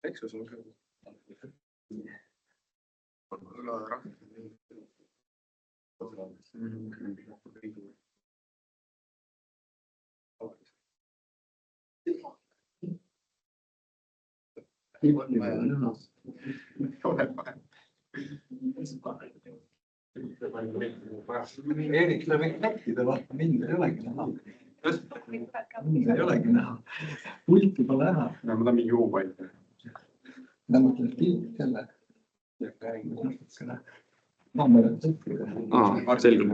Eksus on Eerik, sa võid näppida, vaata mind ei olegi näha. Mind ei olegi näha. Pulti pole näha. No, ma ta mingi juupaid. Ma mõtlen pilti selle. Selge.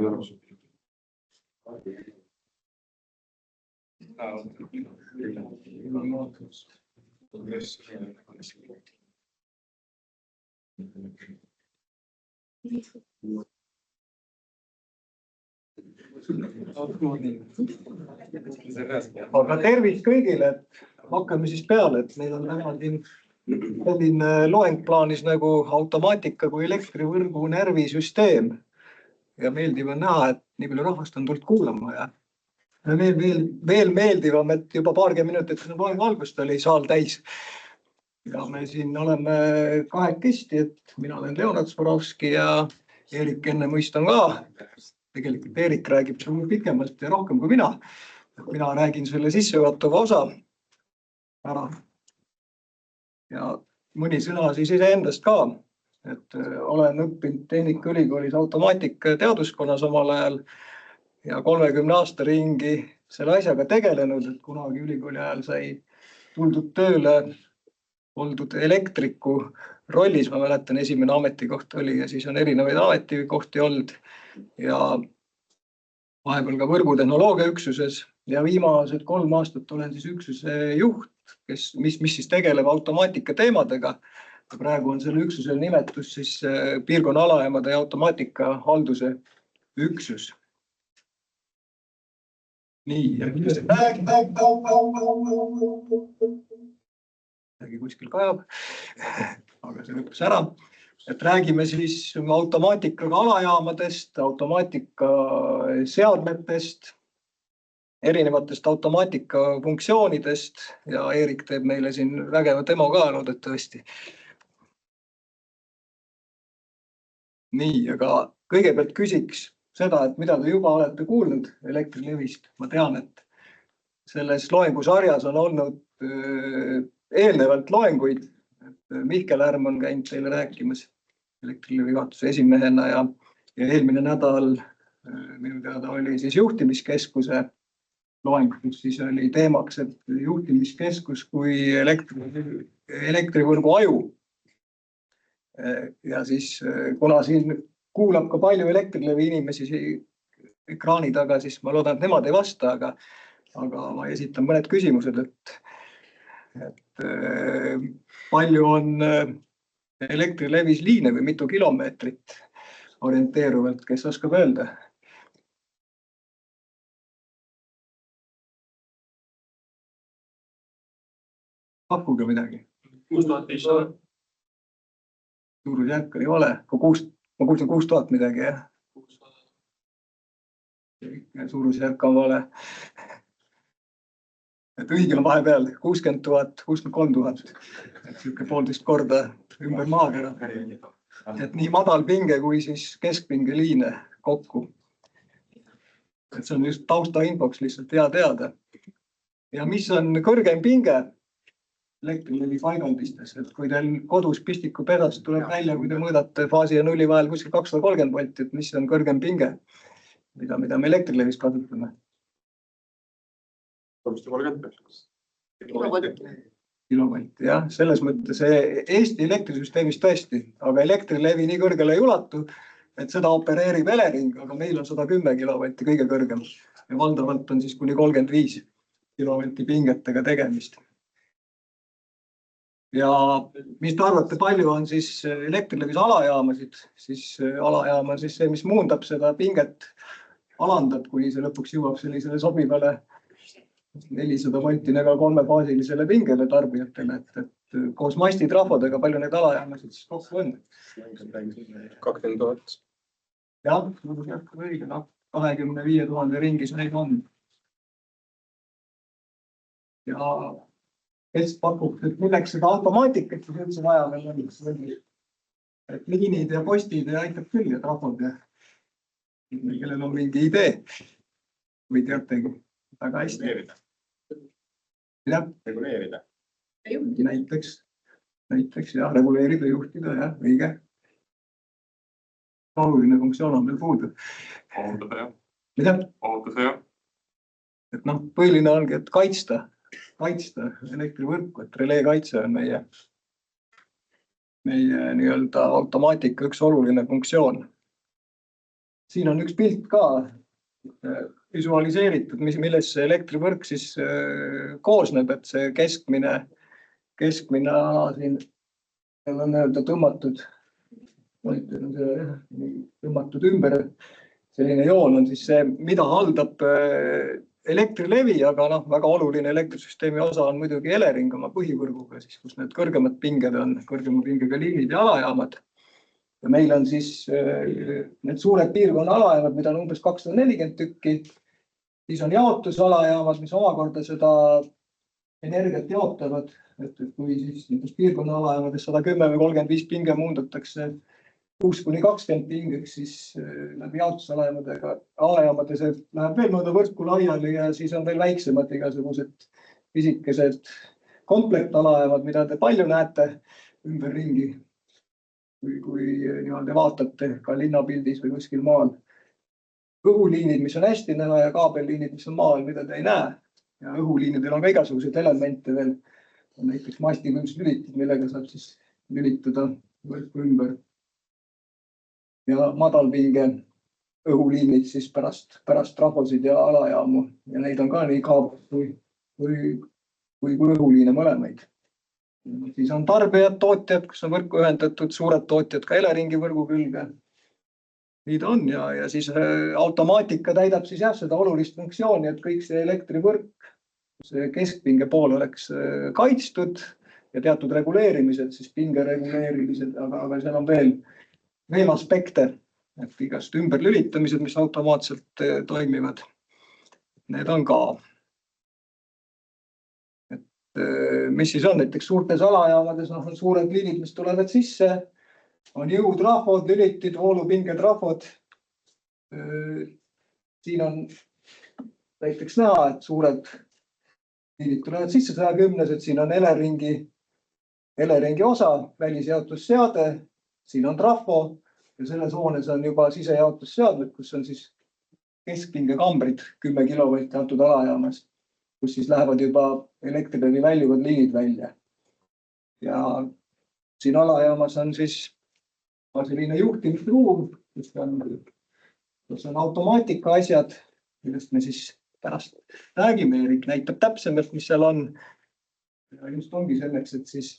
Aga tervist kõigile, et hakkame siis peale, et meil on täna siin selline loeng plaanis nagu automaatika kui elektrivõrgu närvisüsteem. Ja meeldiv on näha, et nii palju rahvast on tulnud kuulama ja veel meeldivam, et juba paarkümmend minutit loengu algust oli saal täis. Ja me siin oleme kahekesti, et mina olen Leonard Zborovski ja Eerik enne mõistan ka. Tegelikult Eerik räägib pikemalt ja rohkem kui mina. Mina räägin selle sissejuhatava osa ära. Ja mõni sõna siis iseendast ka. Et olen õppinud Tehnikaülikoolis automaatika teaduskonnas omal ajal ja 30 aasta ringi selle asjaga tegelenud, et kunagi ülikooli ajal sai tuldud tööle, oldud elektriku rollis, ma mäletan, esimene ametikoht oli ja siis on erinevaid ametikohti olnud ja vahepeal ka võrgutehnoloogia üksuses ja viimased 3 aastat olen siis üksuse juht, mis siis tegeleb automaatika teemadega. Praegu on selle üksusel nimetus siis piirkonna alajaamade ja automaatika halduse üksus. Nii, ja kuskil kajab, aga see lõppes ära. Et räägime siis automaatikaga alajaamadest, automaatika seadmetest, erinevatest automaatika funktsioonidest ja Eerik teeb meile siin vägeva demo ka loodetavasti. Nii, aga kõigepealt küsiks seda, et mida te juba olete kuulnud Elektrilevist. Ma tean, et selles loengusarjas on olnud eelnevalt loenguid. Mihkel Härm on käinud teile rääkimas Elektrilevi juhatuse esimehena ja eelmine nädal minu teada oli siis juhtimiskeskuse loeng, kus siis oli teemaks, et juhtimiskeskus kui elektrivõrgu aju. Ja siis kuna siin kuulab ka palju Elektrilevi inimesi ekraani taga, siis ma loodan, et nemad ei vasta, aga ma esitan mõned küsimused, et palju on Elektrilevis liine või mitu kilomeetrit orienteeruvalt, kes oskab öelda? Pakkuge midagi. 6500. Suurusjärk oli vale. Ma kuulsin 6000 midagi, jah? Suurusjärk on vale. Et õige on vahepeal 60 000, 63 000. Et siuke 1,5 korda ümber maakera. Et nii madal pinge kui siis keskpinge liine kokku. Et see on just tausta infoks lihtsalt hea teada. Ja mis on kõrgem pinge Elektrilevi paigaldistes, et kui teil kodus pistiku pedast tuleb välja, kui te mõõdate faasi ja nulli vahel kuskil 230 volti, et mis on kõrgem pinge, mida me Elektrilevis kasutame? 330 kilovolti, jah, selles mõttes Eesti elektrisüsteemis tõesti, aga Elektrilevi nii kõrgele ei ulatu, et seda opereerib Elering, aga meil on 110 kilovolti kõige kõrgem ja valdavalt on siis kuni 35 kilovolti pingetega tegemist. Ja mis te arvate, palju on siis Elektrilevis alajaamasid, siis alajaam on siis see, mis muundab seda pinget, alandab, kuni see lõpuks jõuab sellisele sobivale 400 voltinega 3-faasilisele pingele tarbijatele, et koos mastitrahvodega palju neid alajaamasid siis kokku on? 20 000. Jah, õige, 25 000 ringis neid on. Ja kes pakub, et milleks seda automaatikat siis üldse vaja veel on. Et liinid ja postid ja aitab küll ja trafod ja kellel on mingi idee või teategi väga hästi. Reguleerida. Näiteks ja reguleerida, juhtida ja õige. Oluline funktsioon on veel puudu. Ohutuse jah. Et noh, põhiline ongi, et kaitsta elektrivõrku, et relee kaitse on meie nii-öelda automaatika üks oluline funktsioon. Siin on üks pilt ka visualiseeritud, milles see elektrivõrk siis koosneb, et see keskmine siin on tõmmatud ümber. Selline joon on siis see, mida haldab Elektrilevi, aga väga oluline elektrisüsteemi osa on muidugi Elering oma põhivõrguga, siis, kus need kõrgemad pinged on, kõrgema pingega liinid ja alajaamad. Ja meil on siis need suured piirkonna alajaamad, mida on umbes 240 tükki. Siis on jaotusalajaamad, mis omakorda seda energiat jaotavad. Et kui siis nendest piirkonna alajaamades 110 või 35 pinge muundatakse 6–20 pingeks, siis läbi jaotusalajaamade see läheb veel mõnda võrku laiali ja siis on veel väiksemad igasugused pisikesed komplektalajaamad, mida te palju näete ümberringi, kui niimoodi vaatate ka linnapildis või kuskil maal. Õhuliinid, mis on hästi näha ja kaabelliinid, mis on maal, mida te ei näe. Ja õhuliinidel on ka igasuguseid elemente veel. Näiteks mastikünnslülitid, millega saab siis lülitada võrku ümber. Ja madalpinge õhuliinid siis pärast trafosid ja alajaamu ja neid on ka nii kaabel kui õhuliine mõlemaid. Siis on tarbijad, tootjad, kus on võrku ühendatud, suured tootjad ka Eleringi võrgu külge. Nii ta on ja siis automaatika täidab siis jah seda olulist funktsiooni, et kõik see elektrivõrk, see keskpinge pool oleks kaitstud ja teatud reguleerimised, siis pinge reguleerimised, aga seal on veel aspekte, et igast ümberlülitamised, mis automaatselt toimivad. Need on ka. Et mis siis on näiteks suurtes alajaamades, on suured liinid, mis tulevad sisse, on jõutrahvod, lülitid, voolupingetrahvod. Siin on näiteks näha, et suured liinid tulevad sisse 110-sed, siin on Eleringi osa, välisjaotusseade. Siin on trafo ja selles hoones on juba sisejaotusseadmed, kus on siis keskpingekambrid 10 kilovolti antud alajaamas, kus siis lähevad juba Elektrilevi väljuvad liinid välja. Ja siin alajaamas on siis selline juhtimisruum, kus on automaatika asjad, millest me siis pärast räägime. Erik näitab täpsemalt, mis seal on. Ja just ongi selleks, et siis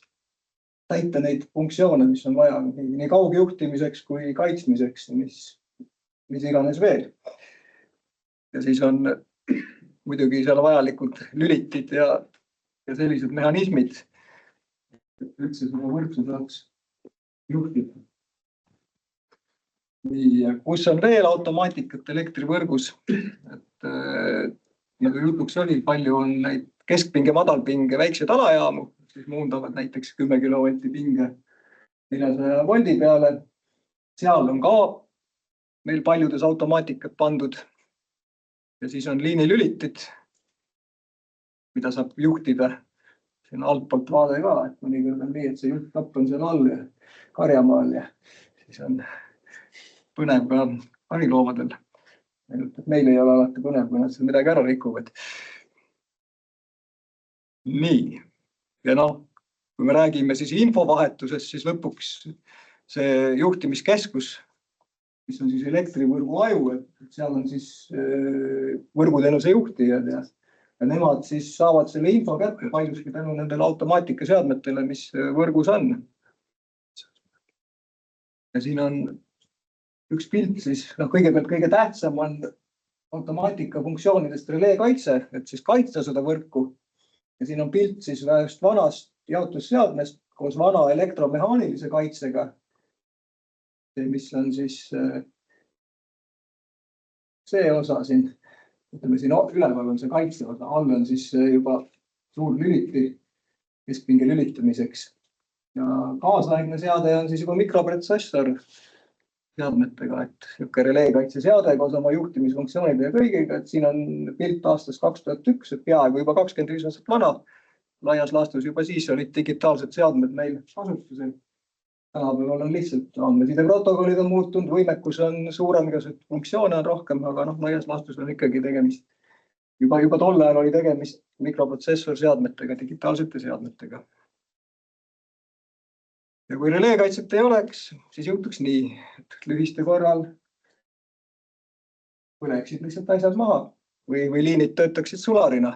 täita neid funktsioone, mis on vaja nii kaugjuhtimiseks kui kaitsmiseks, mis iganes veel. Ja siis on muidugi seal vajalikud lülitid ja sellised mehhanismid, et üldse seda võrku saaks juhtida. Nii, kus on veel automaatikat elektrivõrgus, et nagu jutuks oli, palju on neid keskpinge, madalpinge, väikseid alajaamu, siis muundavad näiteks 10 kilovolti pinge 400 voldi peale. Seal on ka meil paljudes automaatikat pandud. Ja siis on liinilülitid, mida saab juhtida. Siin altpoolt vaade ka, et mõnikord on nii, et see juhtkapp on seal all ja karjamaal ja siis on põnev ka hariloomadel. Meil ei ole alati põnev, kui nad seal midagi ära rikuvad. Nii. Ja kui me räägime siis infovahetusest, siis lõpuks see juhtimiskeskus, mis on siis elektrivõrgu aju, et seal on siis võrguteenuse juhtijad ja nemad siis saavad selle info kätte paljuski tänu nendele automaatikaseadmetele, mis võrgus on. Ja siin on üks pilt siis, kõigepealt kõige tähtsam on automaatika funktsioonidest relee kaitse, et siis kaitsta seda võrku. Ja siin on pilt siis vähest vanast jaotusseadmest koos vana elektromehaanilise kaitsega, mis on siis see osa siin, ütleme siin üleval on see kaitse osa, all on siis juba suur lüliti keskpinge lülitamiseks. Ja kaasaegne seade on siis juba mikroprotsessor seadmetega, et niisugune releekaitseseade koos oma juhtimisfunktsioonide ja kõigiga, et siin on pilt aastast 2001, et peaaegu juba 25 aastat vana. Laias laastus juba siis olid digitaalsed seadmed meil kasutusel. Tänapäeval on lihtsalt andmeside protokollid on muutunud, võimekus on suurem, funktsioone on rohkem, aga laias laastus on ikkagi tegemist. Juba tol ajal oli tegemist mikroprotsessor seadmetega, digitaalsete seadmetega. Ja kui releekaitset ei oleks, siis juhtuks nii, et lühiste korral põleksid lihtsalt asjad maha või liinid töötaksid sularina.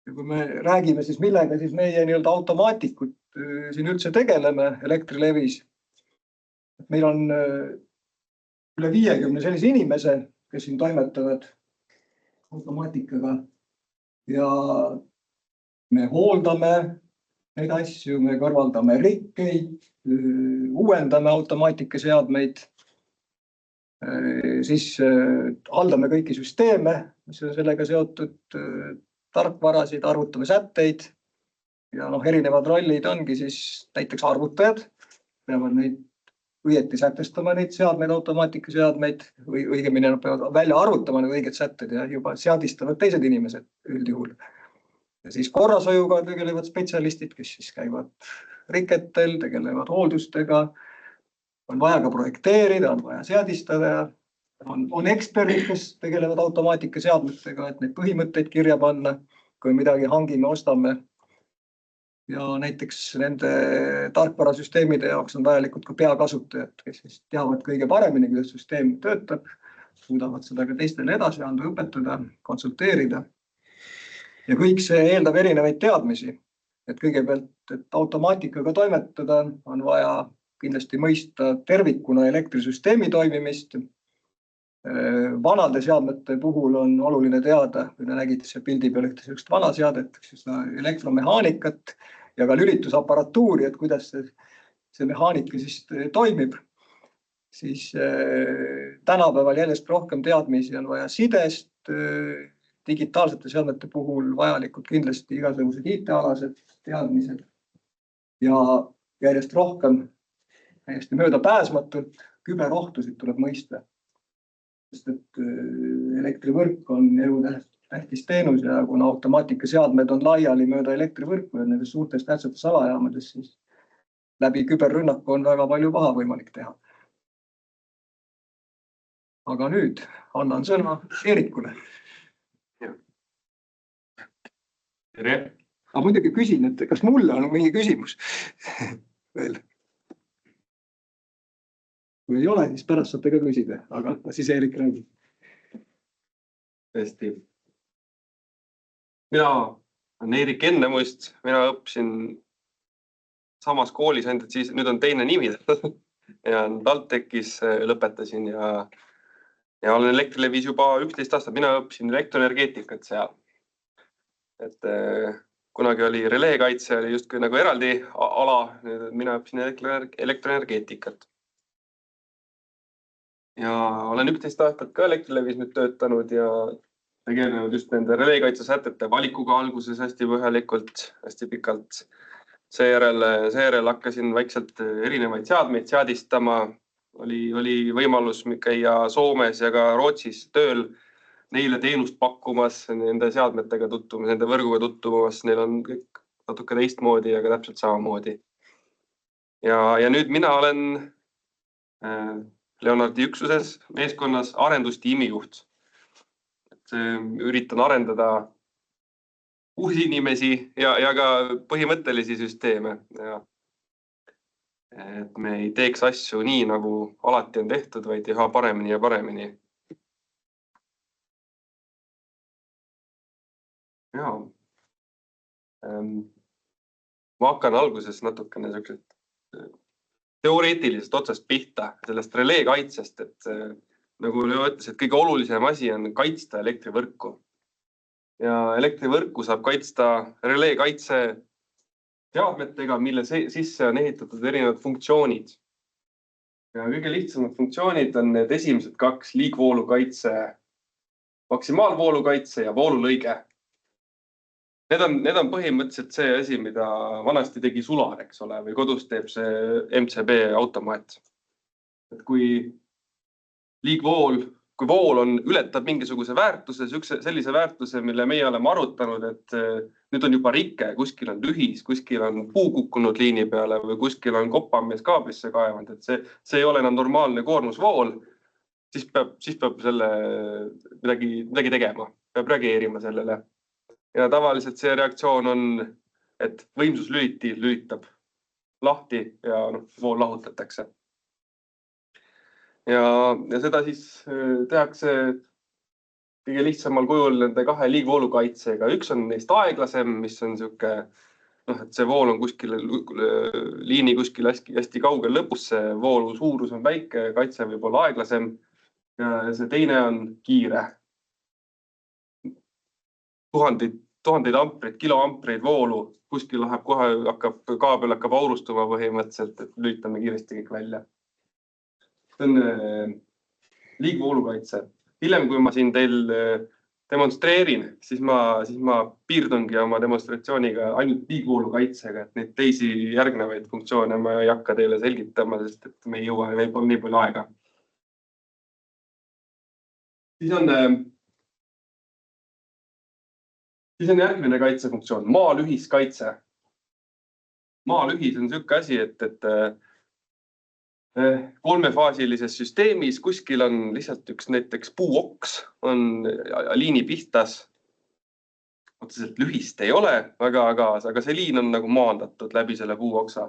Ja kui me räägime, siis millega siis meie automaatikud siin üldse tegeleme Elektrilevis. Meil on üle 50 sellise inimese, kes siin toimetavad automaatikaga ja me hooldame neid asju, me kõrvaldame rikkeid, uuendame automaatikaseadmeid, siis haldame kõiki süsteeme, mis on sellega seotud, tarkvarasid, arvutame sätteid ja erinevad rollid ongi siis näiteks arvutajad, peavad neid õieti sätestama neid seadmeid, automaatikaseadmeid või õigemini nad peavad välja arvutama need õiged sätted ja juba seadistavad teised inimesed üldjuhul. Ja siis korrashoiuga tegelevad spetsialistid, kes siis käivad riketel, tegelevad hooldustega, on vaja ka projekteerida, on vaja seadistada ja on eksperdid, kes tegelevad automaatikaseadmetega, et neid põhimõtteid kirja panna, kui midagi hangime, ostame. Ja näiteks nende tarkvarasüsteemide jaoks on vajalikud ka peakasutajad, kes siis teavad kõige paremini, kuidas süsteem töötab, suudavad seda ka teistele edasi anda, õpetada, konsulteerida. Ja kõik see eeldab erinevaid teadmisi, et kõigepealt, et automaatikaga toimetada, on vaja kindlasti mõista tervikuna elektrisüsteemi toimimist. Vanade seadmete puhul on oluline teada, kui te nägite see pildi peal ühte sellist vana seadet, elektromehaanikat ja ka lülitusapparatuuri, et kuidas see mehaanika siis toimib. Siis tänapäeval järjest rohkem teadmisi on vaja sidest, digitaalsete seadmete puhul vajalikud kindlasti igasugused IT-alased teadmised ja järjest rohkem täiesti möödapääsmatult küberohtusid tuleb mõista. Sest et elektrivõrk on elutähtis teenus ja kuna automaatikaseadmed on laiali mööda elektrivõrku ja nendes suurtes tähtsates alajaamades, siis läbi küberrünnaku on väga palju paha võimalik teha. Aga nüüd annan sõna Eerikule. Tere! Aga muidugi küsin, et kas mulle on mingi küsimus veel? Kui ei ole, siis pärast saate ka küsida, aga siis Eerik räägib. Tõesti. Mina olen Eerik Ennemuist, mina õppisin samas koolis, ainult et siis nüüd on teine nimi ja TalTechis lõpetasin ja olen Elektrilevis juba 11 aastat, mina õppisin elektroenergeetikat seal. Et kunagi oli releekaitse, oli justkui nagu eraldi ala, mina õppisin elektroenergeetikat. Ja olen 11 aastat ka Elektrilevis nüüd töötanud ja tegelenud just nende releekaitse sätete valikuga alguses hästi põhjalikult, hästi pikalt. Seejärel hakkasin vaikselt erinevaid seadmeid seadistama. Oli võimalus käia Soomes ja ka Rootsis tööl neile teenust pakkumas, nende seadmetega tutvumas, nende võrguga tutvumas. Neil on kõik natuke teistmoodi, aga täpselt samamoodi. Ja nüüd mina olen Leonardi üksuses meeskonnas arendustiimi juht. Üritan arendada uusi inimesi ja ka põhimõttelisi süsteeme. Et me ei teeks asju nii, nagu alati on tehtud, vaid teha paremini ja paremini. Ma hakkan alguses natukene teoreetilisest otsast pihta, sellest releekaitsest, et nagu Leo ütles, et kõige olulisem asi on kaitsta elektrivõrku. Ja elektrivõrku saab kaitsta releekaitse seadmetega, mille sisse on ehitatud erinevad funktsioonid. Ja kõige lihtsamad funktsioonid on need esimesed kaks: liigvoolukaitse, maksimaalvoolukaitse ja voolulõige. Need on põhimõtteliselt see asi, mida vanasti tegi Sular, eks ole, või kodus teeb see MCB automaat. Et kui vool ületab mingisuguse väärtuse, sellise väärtuse, mille meie oleme arutanud, et nüüd on juba rikke, kuskil on lühis, kuskil on puu kukkunud liini peale või kuskil on kopamees kaablisse kaevanud, et see ei ole enam normaalne koormusvool, siis peab selle midagi tegema, peab reageerima sellele. Ja tavaliselt see reaktsioon on, et võimsuslüliti lülitab lahti ja vool lahutatakse. Ja seda siis tehakse kõige lihtsamal kujul nende kahe liigvoolukaitsega. Üks on neist aeglasem, mis on siuke, et see vool on kuskil liini kuskil hästi kaugel lõpus, see voolu suurus on väike, kaitse võib olla aeglasem. Ja see teine on kiire. Tuhandeid ampreid, kiloampreid voolu, kuskil läheb kohe, kaabel hakkab aurustuma põhimõtteliselt, et lülitame kiiresti kõik välja. See on liigvoolukaitse. Hiljem, kui ma siin teil demonstreerin, siis ma piirdungi oma demonstratsiooniga ainult liigvoolukaitsega, et neid teisi järgnevaid funktsioone ma ei hakka teile selgitama, sest et me ei jõua nii palju aega. Siis on järgmine kaitsefunktsioon, maalühiskaitse. Maalühis on selline asi, et kolmefaasilises süsteemis kuskil on lihtsalt üks näiteks puuoks, on liini pihtas. Otseselt lühist ei ole, aga see liin on nagu maandatud läbi selle puuoksa.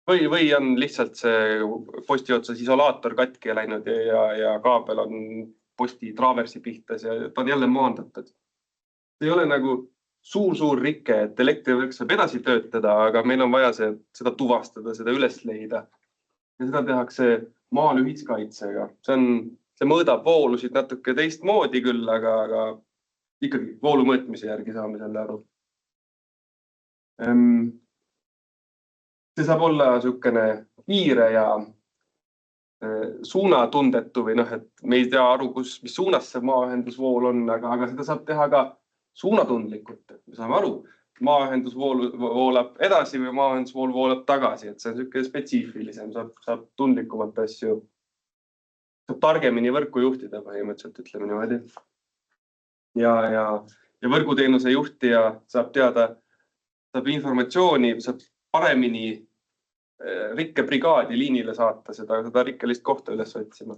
Või on lihtsalt see posti otsas isolaator katki läinud ja kaabel on posti traaversi pihtas ja ta on jälle maandatud. See ei ole nagu suur rikke, et elektrivõrk saab edasi töötada, aga meil on vaja seda tuvastada, seda üles leida. Ja seda tehakse maalühiskaitsega. See mõõdab voolusid natuke teistmoodi küll, aga ikkagi voolu mõõtmise järgi saame selle aru. See saab olla niisugune kiire ja suunatundetu või et me ei tea aru, mis suunas see maaühendusvool on, aga seda saab teha ka suunatundlikult. Me saame aru, maaühendusvool voolab edasi või maaühendusvool voolab tagasi, et see on niisugune spetsiifilisem, saab tundlikumalt asju, saab targemini võrku juhtida põhimõtteliselt, ütleme niimoodi. Ja võrguteenuse juhtija saab teada, saab informatsiooni, saab paremini rikkebrigaadi liinile saata, seda rikkelist kohta üles otsima.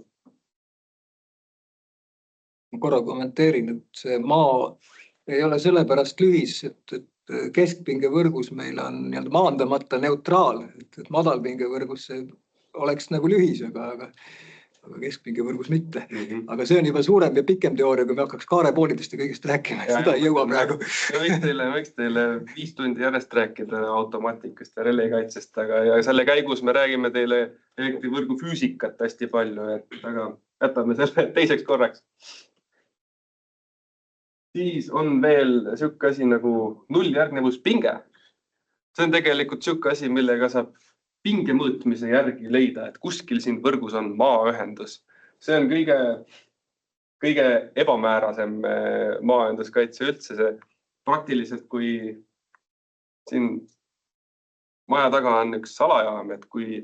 Ma korra kommenteerin, et see maa ei ole sellepärast lühis, et keskpingevõrgus meil on maandamata neutraal, et madalpingevõrgus see oleks nagu lühis, aga keskpingevõrgus mitte. Aga see on juba suurem ja pikem teooria, kui me hakkaks kaarepoolidest ja kõigest rääkima. Seda ei jõua praegu. Võiks teile 5 tundi järjest rääkida automaatikast ja releekaitsest, ja selle käigus me räägime teile elektrivõrgu füüsikat hästi palju, aga jätame selle teiseks korraks. Siis on veel siuke asi nagu nulljärgnevuspinge. See on tegelikult siuke asi, millega saab pinge mõõtmise järgi leida, et kuskil siin võrgus on maaühendus. See on kõige ebamäärasem maaühenduskaitse üldse. See praktiliselt, kui siin maja taga on üks salajaam, et kui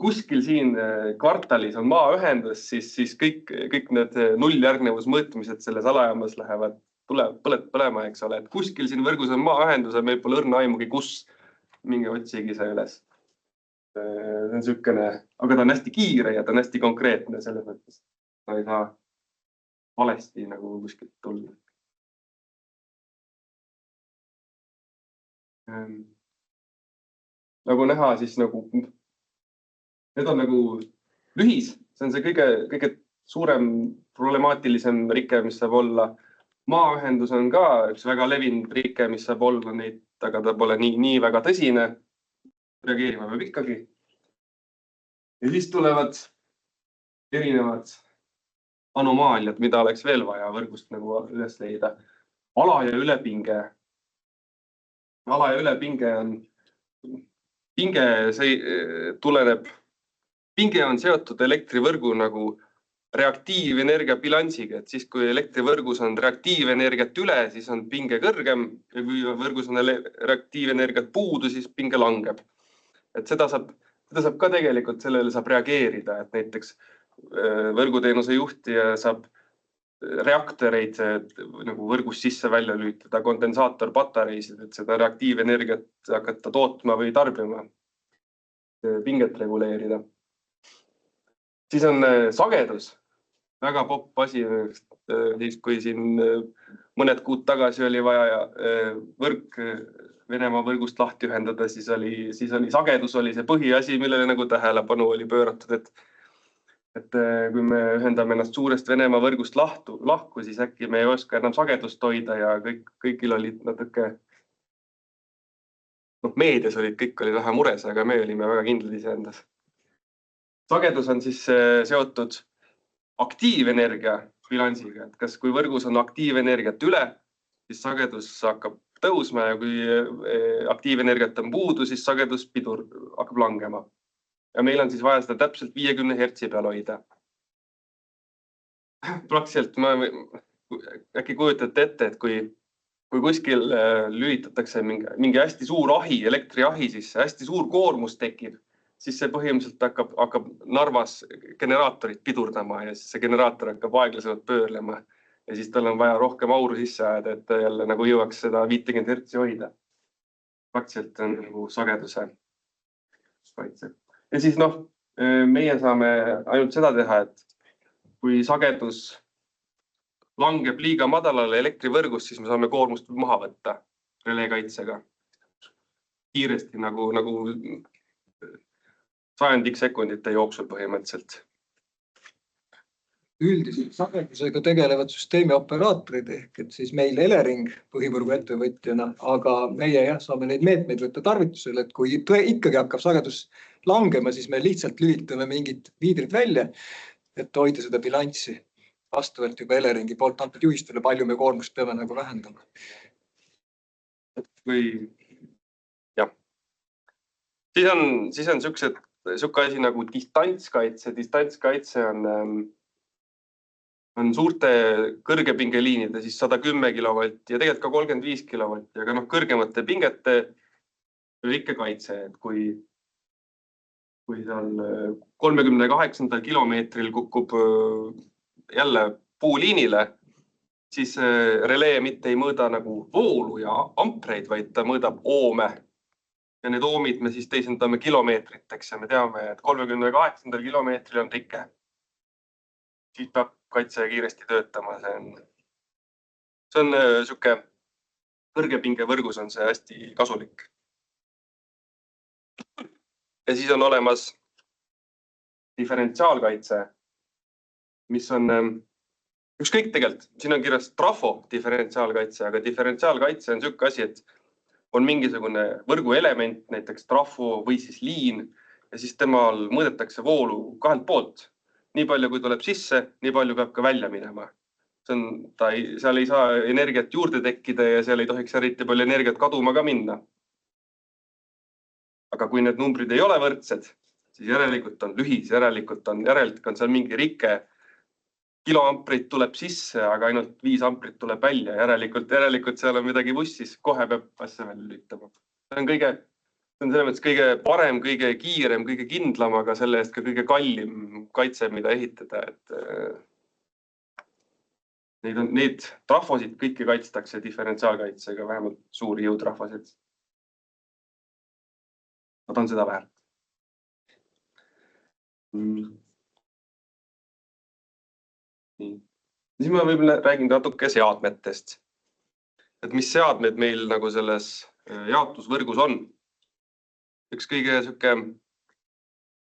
kuskil siin kvartalis on maaühendus, siis kõik need nulljärgnevusmõõtmised selle salajaamas lähevad põlema, eks ole. Et kuskil siin võrgus on maaühendus, meil pole õrna aimugi, kus mingi otsigi see üles. See on siukene, aga ta on hästi kiire ja ta on hästi konkreetne selles mõttes. Ta ei saa valesti nagu kuskilt tulla. Nagu näha, siis need on nagu lühis. See on see kõige suurem problemaatilisem rike, mis saab olla. Maaühendus on ka üks väga levinud rike, mis saab olla neid, aga ta pole nii väga tõsine. Reageerima peab ikkagi. Ja siis tulevad erinevad anomaaliad, mida oleks veel vaja võrgust nagu üles leida. Ala- ja ülepinge. Ala- ja ülepinge on, pinge on seotud elektrivõrgu nagu reaktiivenergia bilansiga, et siis kui elektrivõrgus on reaktiivenergiat üle, siis on pinge kõrgem ja kui võrgus on reaktiivenergiat puudu, siis pinge langeb. Et seda saab ka tegelikult, sellele saab reageerida, et näiteks võrguteenuse juhtija saab reaktoreid nagu võrgus sisse välja lülitada, kondensaatorpatareisid, et seda reaktiivenergiat hakata tootma või tarbima, pinget reguleerida. Siis on sagedus, väga popp asi, siis kui siin mõned kuud tagasi oli vaja võrk Venemaa võrgust lahti ühendada, siis oli sagedus oli see põhiasi, millele nagu tähelepanu oli pööratud, et kui me ühendame ennast suurest Venemaa võrgust lahku, siis äkki me ei oska enam sagedust hoida ja kõigil olid natuke, meedias kõik olid vähe mures, aga me olime väga kindlad iseendas. Sagedus on siis seotud aktiivenergia bilansiga, et kas kui võrgus on aktiivenergiat üle, siis sagedus hakkab tõusma ja kui aktiivenergiat on puudu, siis sagedus hakkab langema. Ja meil on siis vaja seda täpselt 50 hertsi peal hoida. Praktiliselt äkki kujutate ette, et kui kuskil lülitatakse mingi hästi suur ahi, elektriahi sisse, hästi suur koormus tekib, siis see põhimõtteliselt hakkab Narvas generaatorit pidurdama ja siis see generaator hakkab aeglasemalt pöörlema. Ja siis tal on vaja rohkem auru sisse ajada, et jälle nagu jõuaks seda 50 hertsi hoida. Praktiliselt on nagu sageduse kaitse. Ja siis meie saame ainult seda teha, et kui sagedus langeb liiga madalale elektrivõrgus, siis me saame koormust maha võtta releekaitsega. Kiiresti nagu sajandik sekundite jooksul põhimõtteliselt. Üldiselt sagedusega tegelevad süsteemi operaatorid ehk et siis meil Elering põhivõrgu ettevõtjana, aga meie saame neid meetmeid võtta tarvitusele, et kui ikkagi hakkab sagedus langema, siis me lihtsalt lülitame mingid viidrid välja, et hoida seda bilanssi vastavalt juba Eleringi poolt antud juhistele, palju me koormust peame nagu vähendama. Siis on siuke asi nagu distantskaitse. Distantskaitse on suurte kõrgepingeliinide, siis 110 kilovolti ja tegelikult ka 35 kilovolti, aga kõrgemate pingete rikkekaitse, et kui seal 38 kilomeetril kukub jälle puuliinile, siis relee mitte ei mõõda nagu voolu ja ampreid, vaid ta mõõdab oome. Ja need oomid me siis teisendame kilomeetriteks ja me teame, et 38 kilomeetril on rike. Siis peab kaitse kiiresti töötama. See on siuke kõrgepingevõrgus on see hästi kasulik. Ja siis on olemas diferentsiaalkaitse, mis on ükskõik tegelikult. Siin on kirjas trafo diferentsiaalkaitse, aga diferentsiaalkaitse on siuke asi, et on mingisugune võrguelement, näiteks trafo või siis liin ja siis temal mõõdetakse voolu kahelt poolt. Nii palju, kui tuleb sisse, nii palju peab ka välja minema. Seal ei saa energiat juurde tekkida ja seal ei tohiks eriti palju energiat kaduma ka minna. Aga kui need numbrid ei ole võrdsed, siis järelikult on lühis, järelikult on seal mingi rike. Kiloamprit tuleb sisse, aga ainult 5 amprit tuleb välja. Järelikult seal on midagi bussis, kohe peab asja välja lülitama. See on selles mõttes kõige parem, kõige kiirem, kõige kindlam, aga selle eest ka kõige kallim kaitse, mida ehitada. Neid trafosid kõiki kaitstakse diferentsiaalkaitsega, vähemalt suuri jõutrafosid. Nad on seda väärt. Siis ma võib-olla räägin natuke seadmetest. Et mis seadmed meil nagu selles jaotusvõrgus on? Üks kõige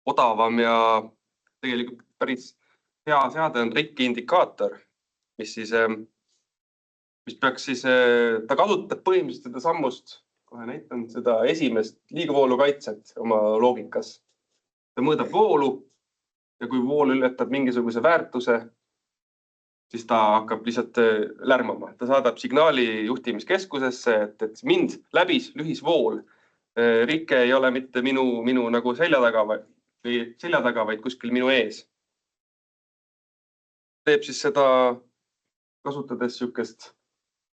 odavam ja tegelikult päris hea seade on rikkeindikaator, mis peaks siis, ta kasutab põhimõtteliselt seda sammust, kohe näitan seda esimest liigvoolu kaitset oma loogikas. Ta mõõdab voolu ja kui vool ületab mingisuguse väärtuse, siis ta hakkab lihtsalt lärmama. Ta saadab signaali juhtimiskeskusesse, et mind läbis lühisvool. Rikke ei ole mitte minu nagu selja taga, vaid kuskil minu ees. teeb siis seda kasutades sihukest,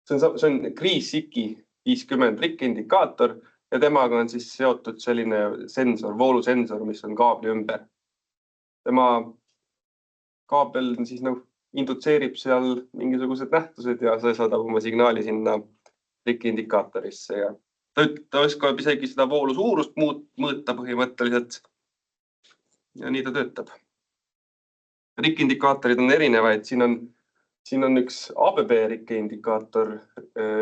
see on Kriis-Siki 50 rikkindikaator ja temaga on siis seotud selline sensor, voolusensor, mis on kaabli ümber. Tema kaabel siis indutseerib seal mingisugused nähtused ja see saadab oma signaali sinna rikkindikaatorisse ja ta oskab isegi seda voolu suurust mõõta põhimõtteliselt. Ja nii ta töötab. Rikkindikaatorid on erinevaid. Siin on üks ABB rikkeindikaator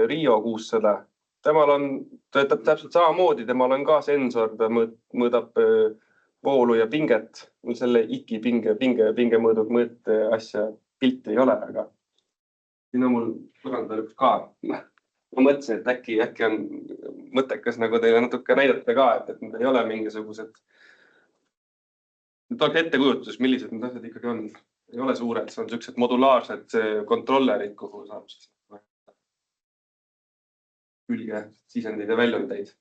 Rio 600. Töötab täpselt samamoodi. Temal on ka sensor, ta mõõdab voolu ja pinget. Mul selle IKI pinge mõõte asja pilti ei ole, aga siin on mul põrandal üks ka. Ma mõtlesin, et äkki on mõttekas teile natuke näidata ka, et need ei ole mingisugused. Nüüd oleks ettekujutus, millised need asjad ikkagi on. Ei ole suured, see on sellised modulaarsed kontrollerid, kuhu saab siis külge sisendid ja väljundeid.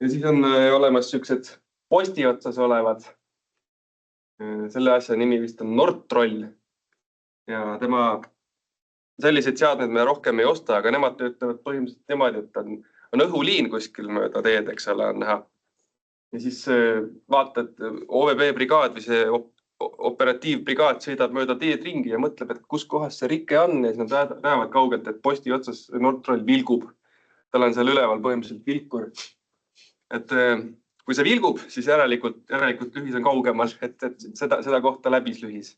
Ja siis on olemas sellised posti otsas olevad. Selle asja nimi vist on Nordtroll. Ja sellised seadmed me rohkem ei osta, aga nemad töötavad põhimõtteliselt niimoodi, et on õhuliin kuskil mööda teed, eks ole, on näha. Ja siis vaatad, OVB brigaad või see operatiivbrigaad sõidab mööda teed ringi ja mõtleb, et kus kohas see rike on ja siis nad näevad kaugelt, et posti otsas Nordtroll vilgub. Tal on seal üleval põhimõtteliselt vilkur. Et kui see vilgub, siis järelikult lühis on kaugemal, et seda kohta läbis lühis.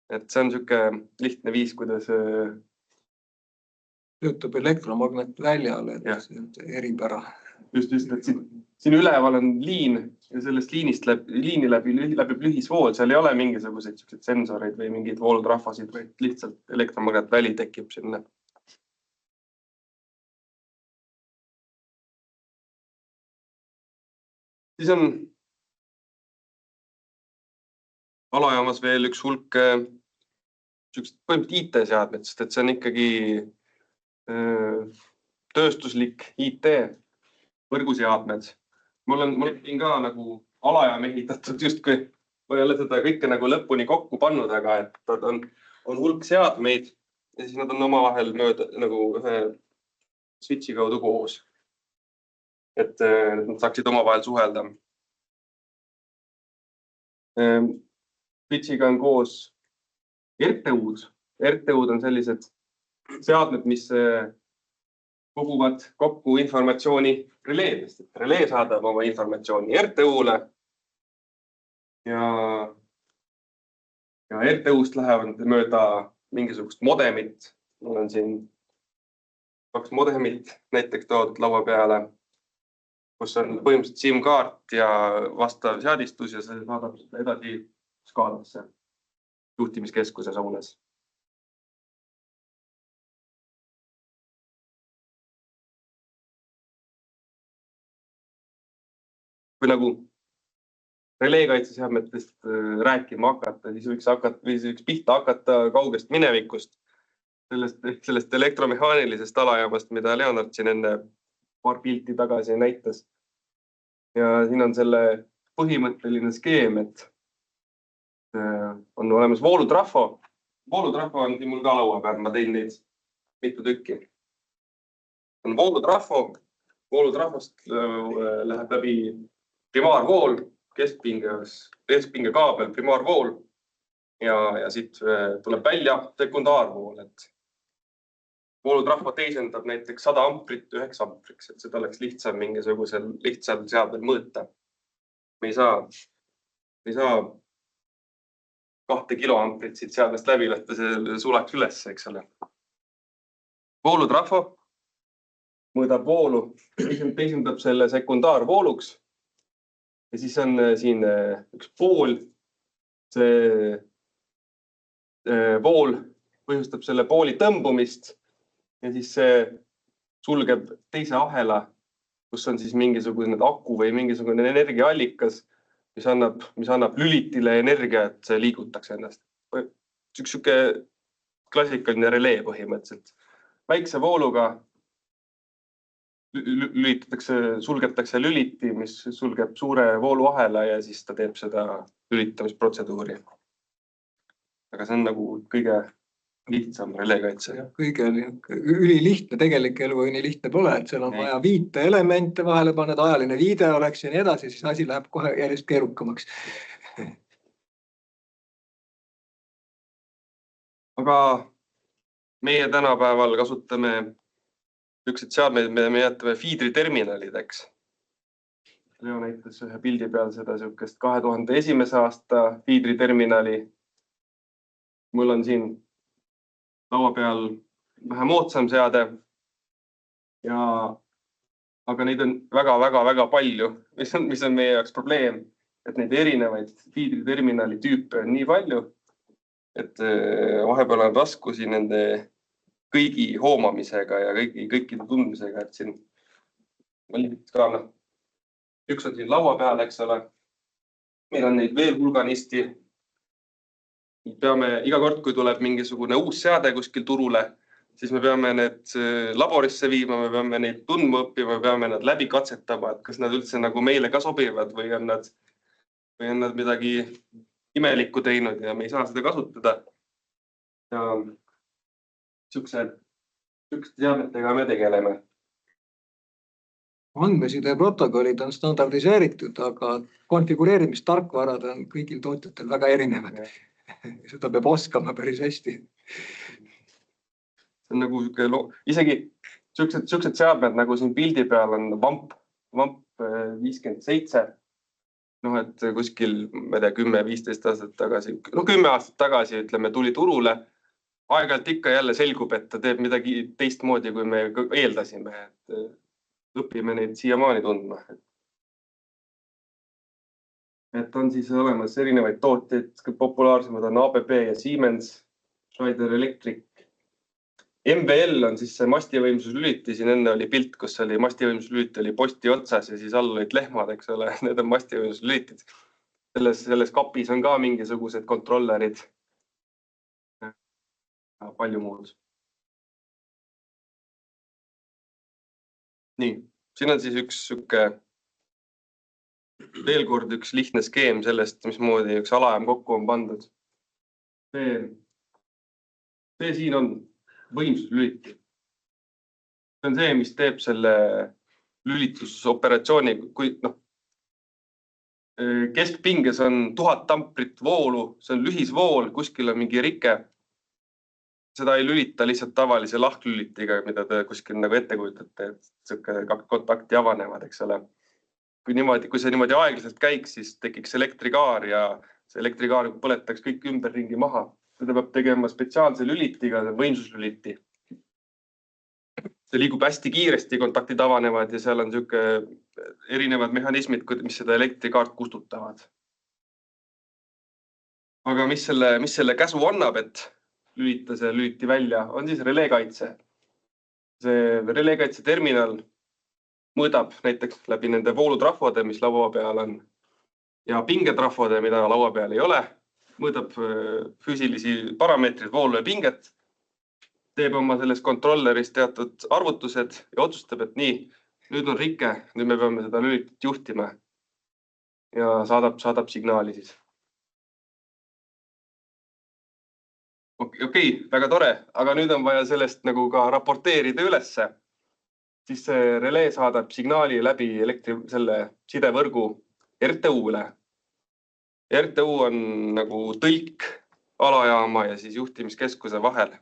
Et see on siuke lihtne viis, kuidas töötab elektromagnet väljal, et eripära. Just, et siin üleval on liin ja sellest liini läbib lühisvool. Seal ei ole mingisuguseid sensoreid või mingeid voolutrahvasid, vaid lihtsalt elektromagnetväli tekib sinna. Siis on alajaamas veel üks hulk põhimõtteliselt IT-seadmed, sest et see on ikkagi tööstuslik IT, võrguseadmed. Mul on ka alajaam ehitatud justkui, ma ei ole seda kõike lõpuni kokku pannud, aga et on hulk seadmeid ja siis nad on omavahel mööda ühe switchi kaudu koos, et nad saaksid omavahel suhelda. Switchiga on koos RTU-d. RTU-d on sellised seadmed, mis koguvad kokku informatsiooni releedest. Relee saadab oma informatsiooni RTU-le ja RTU-st lähevad mööda mingisugust modemit. Mul on siin 2 modemit näiteks toodud laua peale, kus on põhimõtteliselt SIM-kaart ja vastav seadistus ja see saadab seda edasi skaalasse juhtimiskeskuse suunas. Kui releekaitseseadmetest rääkima hakata, siis võiks pihta hakata kaugest minevikust, sellest elektromehaanilisest alajaamast, mida Leonard siin enne paar pilti tagasi näitas. Ja siin on selle põhimõtteline skeem, et on olemas voolutrahvo. Voolutrahvo on siin mul ka laua peal, ma tein neid mitu tükki. On voolutrahvo, voolutrahvost läheb läbi primaarvool, keskpinge kaabel, primaarvool ja siit tuleb välja sekundaarvool, et voolutrahvo teisendab näiteks 100 amprit 9 ampriks, et seda oleks lihtsam mingisugusel lihtsal seadmel mõõta. Me ei saa 2 kiloamprit siit seadmest läbi lasta, see sulaks üles, eks ole. Voolutrahvo mõõdab voolu, teisendab selle sekundaarvooluks ja siis on siin üks pool. See vool põhjustab selle pooli tõmbumist ja siis see sulgeb teise ahela, kus on siis mingisugune aku või mingisugune energiaallikas, mis annab lülitile energia, et see liigutakse ennast. Siuke klassikaline relee põhimõtteliselt. Väikse vooluga sulgetakse lüliti, mis sulgeb suure vooluahela ja siis ta teeb seda lülitamisprotseduuri. Aga see on nagu kõige lihtsam releekaitse. Kõige ülilihtne, tegelik elu nii lihtne pole, et seal on vaja viite elemente vahele panna, et ajaline viide oleks ja nii edasi, siis asi läheb kohe järjest keerukamaks. Aga meie tänapäeval kasutame üksid seadmeid, mida me jätame feedriterminalideks. Leo näitas ühe pildi peal seda sihukest 2001. aasta feedriterminali. Mul on siin laua peal vähe moodsam seade. Aga neid on väga palju, mis on meie jaoks probleem, et neid erinevaid feedriterminali tüüpe on nii palju, et vahepeal on raskusi nende kõigi hoomamisega ja kõikide tundmisega, et siin üks on siin laua peal, eks ole. Meil on neid veel hulganisti. Peame iga kord, kui tuleb mingisugune uus seade kuskil turule, siis me peame need laborisse viima, me peame neid tundma õppima, me peame nad läbi katsetama, et kas nad üldse nagu meile ka sobivad või on nad midagi imelikku teinud ja me ei saa seda kasutada. Ja sihukeste seadmetega me tegeleme. Andmeside protokollid on standardiseeritud, aga konfigureerimistarkvarad on kõigil tootjatel väga erinevad. Seda peab oskama päris hästi. See on nagu isegi sihukesed seadmed, nagu siin pildi peal on VAMP 57. Et kuskil, ma ei tea, 10-15 aastat tagasi, 10 aastat tagasi, ütleme, tuli turule. Aeg-ajalt ikka jälle selgub, et ta teeb midagi teistmoodi, kui me eeldasime, et õpime neid siiamaani tundma. Et on siis olemas erinevaid tooteid, populaarsemad on ABB ja Siemens, Schneider Electric. MVL on siis see mastivõimsuslüliti, siin enne oli pilt, kus oli mastivõimsuslüliti oli posti otsas ja siis all olid lehmad, eks ole, need on mastivõimsuslülitid. Selles kapis on ka mingisugused kontrollerid. Palju muud. Nii, siin on siis veel kord üks lihtne skeem sellest, mismoodi üks alajaam kokku on pandud. See siin on võimsuslüliti. See on see, mis teeb selle lülitusoperatsiooni, kui keskpinges on 1000 tamprit voolu, see on lühisvool, kuskil on mingi rike. Seda ei lülita lihtsalt tavalise lahklülitiga, mida te kuskil nagu ette kujutate, et kaks kontakti avanevad, eks ole. Kui see niimoodi aeglaselt käiks, siis tekiks elektrikaar ja see elektrikaar põletaks kõik ümberringi maha. Seda peab tegema spetsiaalse lülitiga, võimsuslüliti. See liigub hästi kiiresti, kontaktid avanevad ja seal on erinevad mehhanismid, mis seda elektrikaart kustutavad. Aga mis selle käsu annab, et lülita see lüliti välja, on siis releekaitse. See releekaitse terminal mõõdab näiteks läbi nende voolutrahvode, mis laua peal on, ja pingetrahvode, mida laua peal ei ole, mõõdab füüsilisi parameetrid, voolu ja pinget, teeb oma selles kontrolleris teatud arvutused ja otsustab, et nii, nüüd on rike, nüüd me peame seda lülitit juhtima ja saadab signaali siis. Okei, väga tore, aga nüüd on vaja sellest nagu ka raporteerida ülesse. Siis see relee saadab signaali läbi selle sidevõrgu RTU-le. RTU on nagu tõlk alajaama ja siis juhtimiskeskuse vahel.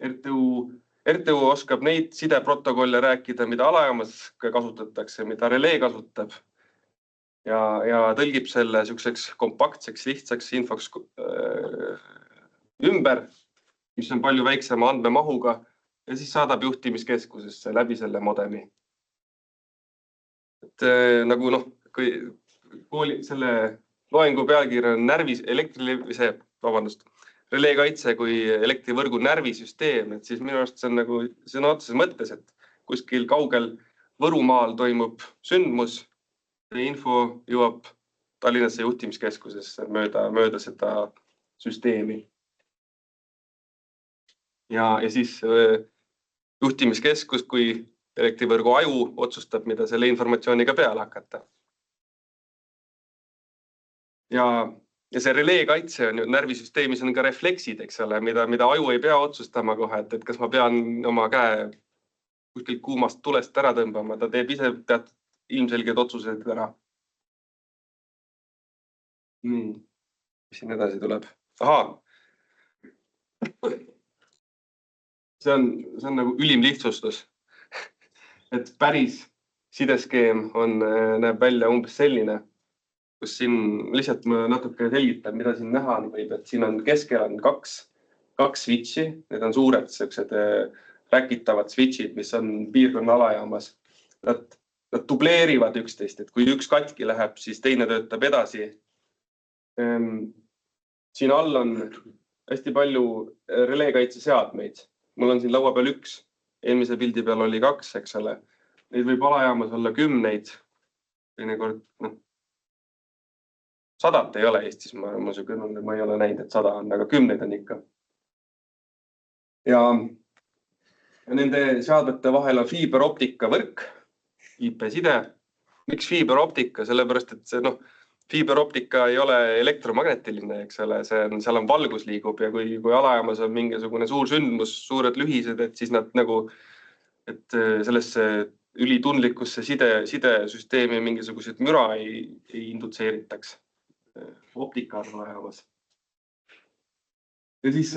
RTU oskab neid sideprotokolle rääkida, mida alajaamas kasutatakse, mida relee kasutab ja tõlgib selle sihukeseks kompaktseks, lihtsaks infoks ümber, mis on palju väiksema andmemahuga ja siis saadab juhtimiskeskusesse läbi selle modemi. Et nagu selle loengu pealkiri on releekaitse kui elektrivõrgu närvisüsteem, et siis minu arust see on nagu sõna otseses mõttes, et kuskil kaugel Võrumaal toimub sündmus ja info jõuab Tallinnasse juhtimiskeskusesse mööda seda süsteemi. Ja siis juhtimiskeskus, kui elektrivõrgu aju otsustab, mida selle informatsiooniga peale hakata. Ja see releekaitse on ju närvisüsteemis on ka refleksid, eks ole, mida aju ei pea otsustama kohe, et kas ma pean oma käe kuskilt kuumast tulest ära tõmbama, ta teeb ise teatud ilmselged otsused ära. Nii, mis siin edasi tuleb? Ahaa. See on nagu ülim lihtsustus. Et päris sideskeem näeb välja umbes selline, kus siin lihtsalt ma natuke selgitan, mida siin näha võib, et siin on keskel on kaks switchi, need on suured sellised räkitavad switchid, mis on piirkonna alajaamas. Nad dubleerivad üksteist, et kui üks katki läheb, siis teine töötab edasi. Siin all on hästi palju releekaitseseadmeid. Mul on siin laua peal üks, eelmise pildi peal oli 2, eks ole. Neid võib alajaamas olla 10. Teinekord, 100 ei ole Eestis, ma ei ole näinud, et 100 on, aga 10 on ikka. Ja nende seadmete vahel on fiiberoptika võrk, IP-side. Miks fiiberoptika? Sellepärast, et see, fiiberoptika ei ole elektromagnetiline, eks ole, seal on valgus liigub ja kui alajaamas on mingisugune suur sündmus, suured lühised, et siis nad et sellesse ülitundlikusse sidesüsteemi mingisugused müra ei indutseeritaks. Optika on alajaamas. Ja siis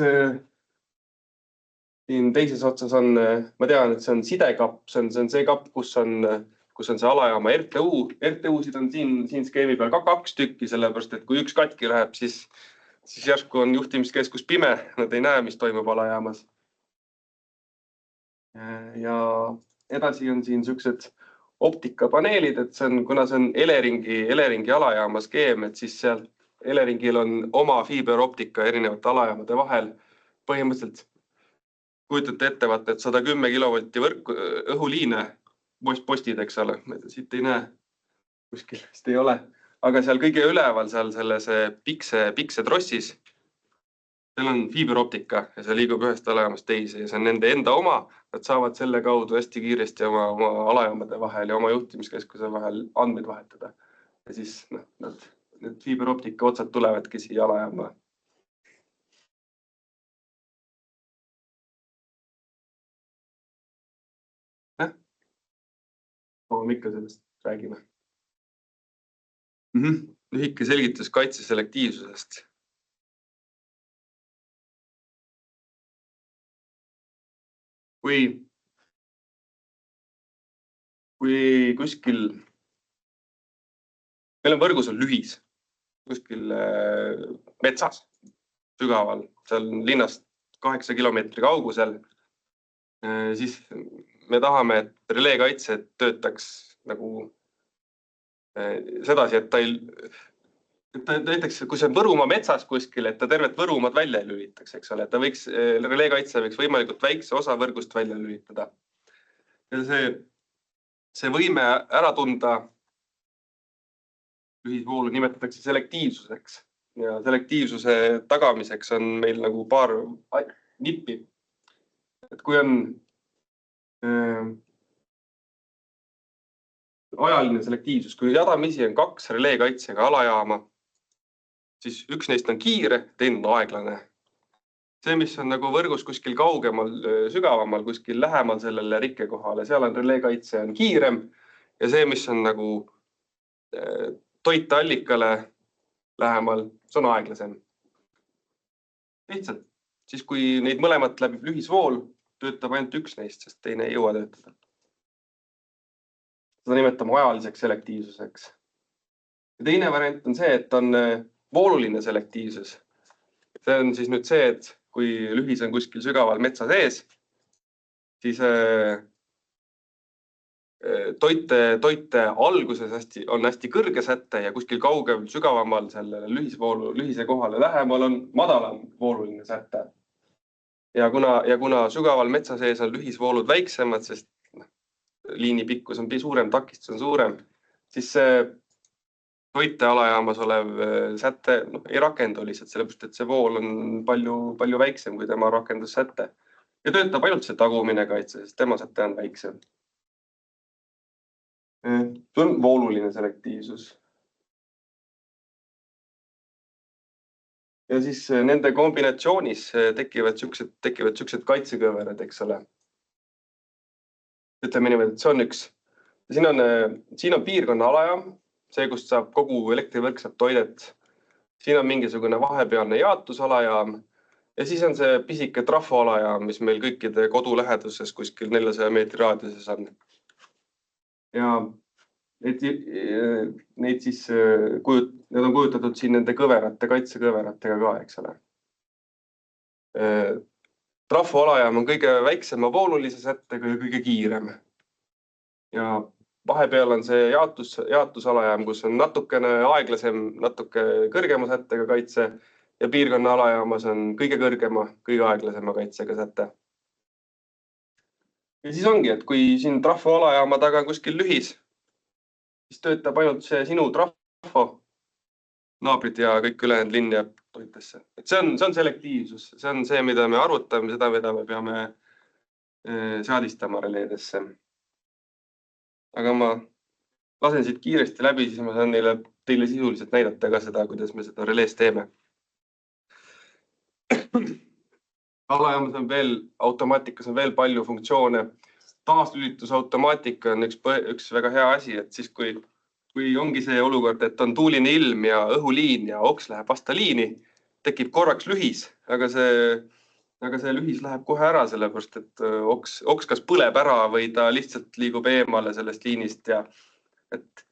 siin teises otsas on, ma tean, et see on sidekapp, see on see kapp, kus on see alajaama RTU. RTU-sid on siin skeemi peal ka 2 tükki, sellepärast, et kui üks katki läheb, siis järsku on juhtimiskeskus pime, nad ei näe, mis toimub alajaamas. Ja edasi on siin sellised optikapaneelid, et kuna see on Eleringi alajaama skeem, et siis seal Eleringil on oma fiiberoptika erinevate alajaamade vahel. Põhimõtteliselt kujutate ette, et 110 kilovolti õhuliine, postid, eks ole, siit ei näe, kuskil vist ei ole, aga seal kõige üleval, seal selles pikse trossis, seal on fiiberoptika ja see liigub ühest alajaamast teise ja see on nende enda oma, nad saavad selle kaudu hästi kiiresti oma alajaamade vahel ja oma juhtimiskeskuse vahel andmeid vahetada. Ja siis need fiiberoptika otsad tulevadki siia alajaama. Me ikka sellest räägime. Lühike selgitus kaitse selektiivsusest. Kui kuskil, meil on võrgus on lühis, kuskil metsas, sügaval, seal linnast 8 kilomeetri kaugusel, siis me tahame, et releekaitse töötaks nagu sedasi, et ta ei, näiteks kui see on Võrumaa metsas kuskil, et ta tervet Võrumaad välja ei lülitaks, eks ole, et releekaitse võiks võimalikult väikse osa võrgust välja lülitada. Ja see võime ära tunda lühisvoolu nimetatakse selektiivsuseks ja selektiivsuse tagamiseks on meil nagu paar nippi. Et kui on ajaline selektiivsus, kui jadamisi on 2 releekaitsega alajaama, siis üks neist on kiire, teine on aeglane. See, mis on nagu võrgus kuskil kaugemal, sügavamal, kuskil lähemal sellele rikkekohale, seal on releekaitse on kiirem ja see, mis on nagu toiteallikale lähemal, see on aeglasem. Lihtsalt, siis kui neid mõlemat läbib lühisvool, töötab ainult üks neist, sest teine ei jõua töötada. Seda nimetame ajaliseks selektiivsuseks. Ja teine variant on see, et on vooluline selektiivsus. See on siis nüüd see, et kui lühis on kuskil sügaval metsa sees, siis toite alguses on hästi kõrge säte ja kuskil kaugel sügavamal sellele lühise kohale lähemal on madalam vooluline säte. Ja kuna sügaval metsa sees on lühisvoolud väiksemad, sest liini pikkus on suurem, takistus on suurem, siis see toite alajaamas olev säte ei rakendu lihtsalt, sellepärast, et see vool on palju väiksem kui tema rakendussäte. Ja töötab ainult see tagumine kaitse, sest tema säte on väiksem. See on vooluline selektiivsus. Ja siis nende kombinatsioonis tekivad siuksed kaitsekõverad, eks ole. Ütleme niimoodi, et see on üks. Siin on piirkonna alajaam, see, kust saab kogu elektrivõrk saab toidet. Siin on mingisugune vahepealne jaotusalajaam ja siis on see pisike trafoalajaam, mis meil kõikide kodu läheduses kuskil 400 meetri raadiuses on. Ja need siis need on kujutatud siin nende kõverate, kaitsekõveratega ka, eks ole. Trafoalajaam on kõige väiksema voolulise sättega ja kõige kiirem. Ja vahepeal on see jaotusalajaam, kus on natukene aeglasem, natuke kõrgema sättega kaitse ja piirkonna alajaamas on kõige kõrgema, kõige aeglasema kaitsega sätte. Ja siis ongi, et kui siin trafoalajaama taga on kuskil lühis, siis töötab ainult see sinu trafo, naabrid ja kõik ülejäänud linn jääb toitesse. Et see on selektiivsus, see on see, mida me arvutame, seda, mida me peame seadistama releedesse. Aga ma lasen siit kiiresti läbi, siis ma saan teile sisuliselt näidata ka seda, kuidas me seda relees teeme. Alajaamas on veel, automaatikas on veel palju funktsioone. Taaslülitusautomaatika on üks väga hea asi, et siis kui ongi see olukord, et on tuuline ilm ja õhuliin ja oks läheb vasta liini, tekib korraks lühis, aga see lühis läheb kohe ära, sellepärast et oks kas põleb ära või ta lihtsalt liigub eemale sellest liinist ja et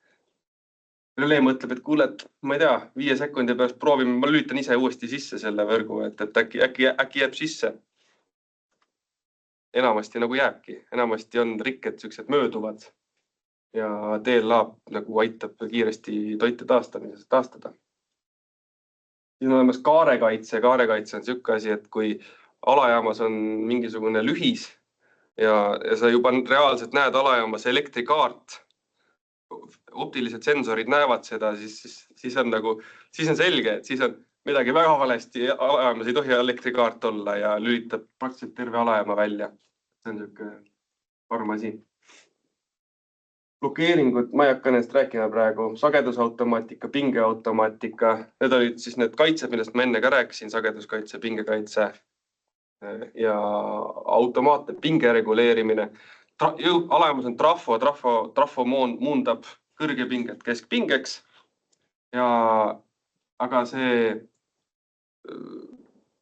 relee mõtleb, et kuule, et ma ei tea, 5 sekundi pärast proovime, ma lülitan ise uuesti sisse selle võrgu, et äkki jääb sisse. Enamasti nagu jääbki, enamasti on rikked siuksed mööduvad ja DLA nagu aitab kiiresti toite taastada. Siin on olemas kaarekaitse. Kaarekaitse on siuke asi, et kui alajaamas on mingisugune lühis ja sa juba reaalselt näed alajaamas elektrikaart, optilised sensorid näevad seda, siis on selge, et siis on midagi väga valesti. Alajaamas ei tohi elektrikaart olla ja lülitab praktiliselt terve alajaama välja. See on siuke karm asi. Blokeeringud, ma ei hakka nendest rääkima praegu. Sagedusautomaatika, pingeautomaatika. Need olid siis need kaitsed, millest ma enne ka rääkisin. Sageduskaitse, pingekaitse ja automaatne pinge reguleerimine. Alajaamas on trafo muundab kõrge pinget keskpingeks. Aga see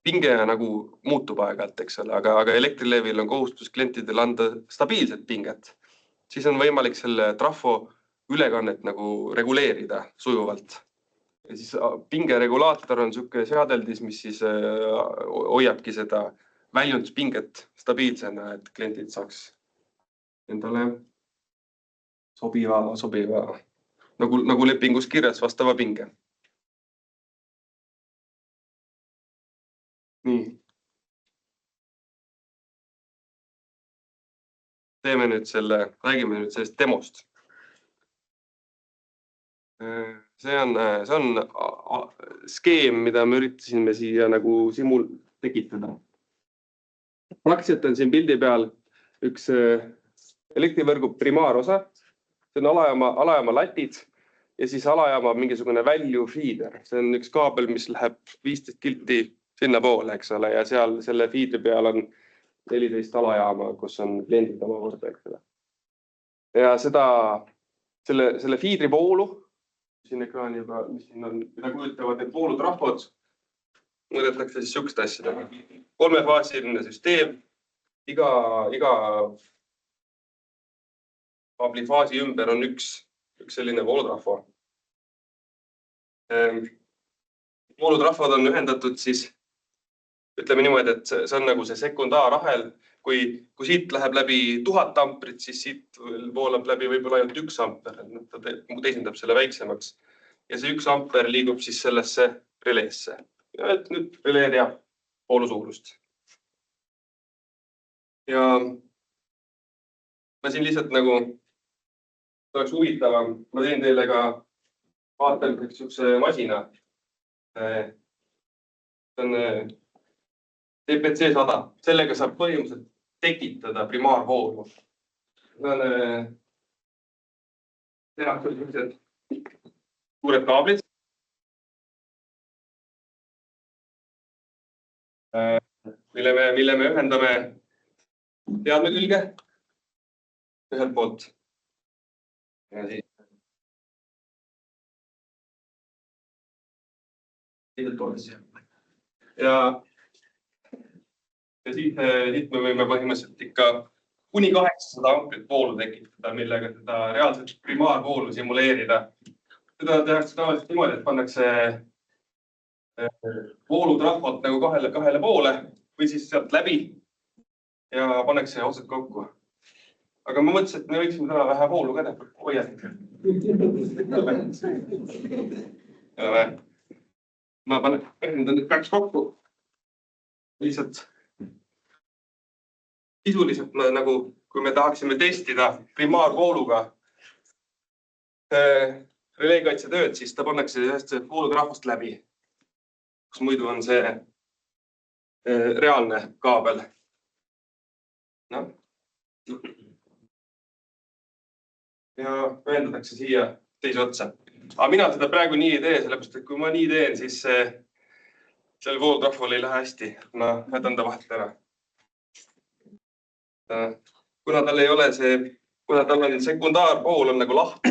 pinge nagu muutub aeg-ajalt, eks ole, aga Elektrilevil on kohustus klientidele anda stabiilset pinget. Siis on võimalik selle trafo ülekannet nagu reguleerida sujuvalt. Ja siis pingeregulaator on siuke seadeldis, mis siis hoiabki seda väljundspinget stabiilsena, et klientid saaks endale sobiva, nagu lepingus kirjas vastava pinge. Nii. Räägime nüüd sellest demost. See on skeem, mida me üritasime siia nagu tekitada. Praktiliselt on siin pildi peal üks elektrivõrgu primaarosa. See on alajaama latid ja siis alajaama mingisugune value feeder. See on üks kaabel, mis läheb 15 kilti sinna poole, eks ole, ja seal selle feedri peal on 14 alajaama, kus on kliendid omakorda, eks ole. Ja selle feedri voolu, siin ekraani juba, mis siin on, mida kujutavad need voolutrafod, mõõdetakse siis siukest asjadega. 3-faasiline süsteem, iga kaabli-faasi ümber on üks selline voolutrafo. Voolutrafod on ühendatud siis, ütleme niimoodi, et see on nagu see sekundaarahel. Kui siit läheb läbi 1000 amprit, siis siit voolab läbi võib-olla ainult 1 amper. Ta teisendab selle väiksemaks. Ja see 1 amper liigub siis sellesse releesse. Ja nüüd relee teab voolu suurust. Ja ma siin lihtsalt nagu oleks huvitavam. Ma teen teile ka vaatamiseks siukse masina. See on TPC 100. Sellega saab põhimõtteliselt tekitada primaarvoolu. tehakse sellised suured kaablid, mille me ühendame seadme külge ühelt poolt. Ja siis siit me võime põhimõtteliselt ikka kuni 800 amprit voolu tekitada, millega seda reaalselt primaarvoolu simuleerida. Seda tehakse tavaliselt niimoodi, et pannakse voolutrahvad nagu kahele poole või siis sealt läbi ja pannakse otsad kokku. Aga ma mõtlesin, et me võiksime täna vähe voolu ka teha. Ma ühendan nüüd kaks kokku. Lihtsalt sisuliselt nagu, kui me tahaksime testida primaarvooluga releekaitsetööd, siis ta pannakse ühest voolutrahvast läbi, kus muidu on see reaalne kaabel. No. Ja ühendatakse siia teise otsa. Aga mina seda praegu nii ei tee, sellepärast, et kui ma nii teen, siis seal voolutrahval ei lähe hästi. Ma jätan ta vahelt ära. Kuna tal ei ole kuna tal on sekundaarvool on nagu lahti,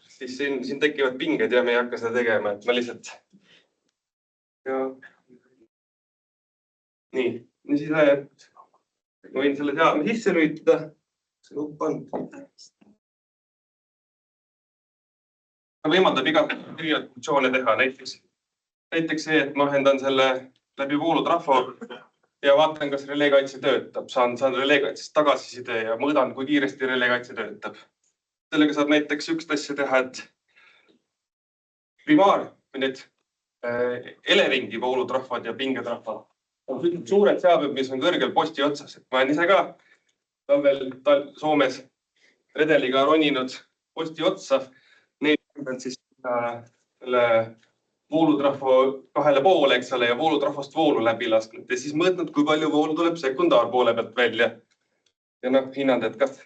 siis siin tekivad pinged ja me ei hakka seda tegema, et ma lihtsalt. Ja. Nii, siis ma võin selle seadme sisse lülitada. See nupp on. Võimaldab igat funktsioone teha, näiteks see, et ma ühendan selle läbi voolutrahva ja vaatan, kas releekaitse töötab. Saan releekaitsest tagasiside ja mõõdan, kui kiiresti releekaitse töötab. Sellega saab näiteks üks asja teha, et primaar või need eleringi voolutrahvad ja pingetrahvad on suured seadmed, mis on kõrgel posti otsas. Ma olen ise ka talvel Soomes redeliga roninud posti otsa. Neid on siis selle voolutrahva kahele poole, eks ole, ja voolutrahvast voolu läbi lasknud ja siis mõõtnud, kui palju voolu tuleb sekundaarpoole pealt välja. Ja hinnanud, et kas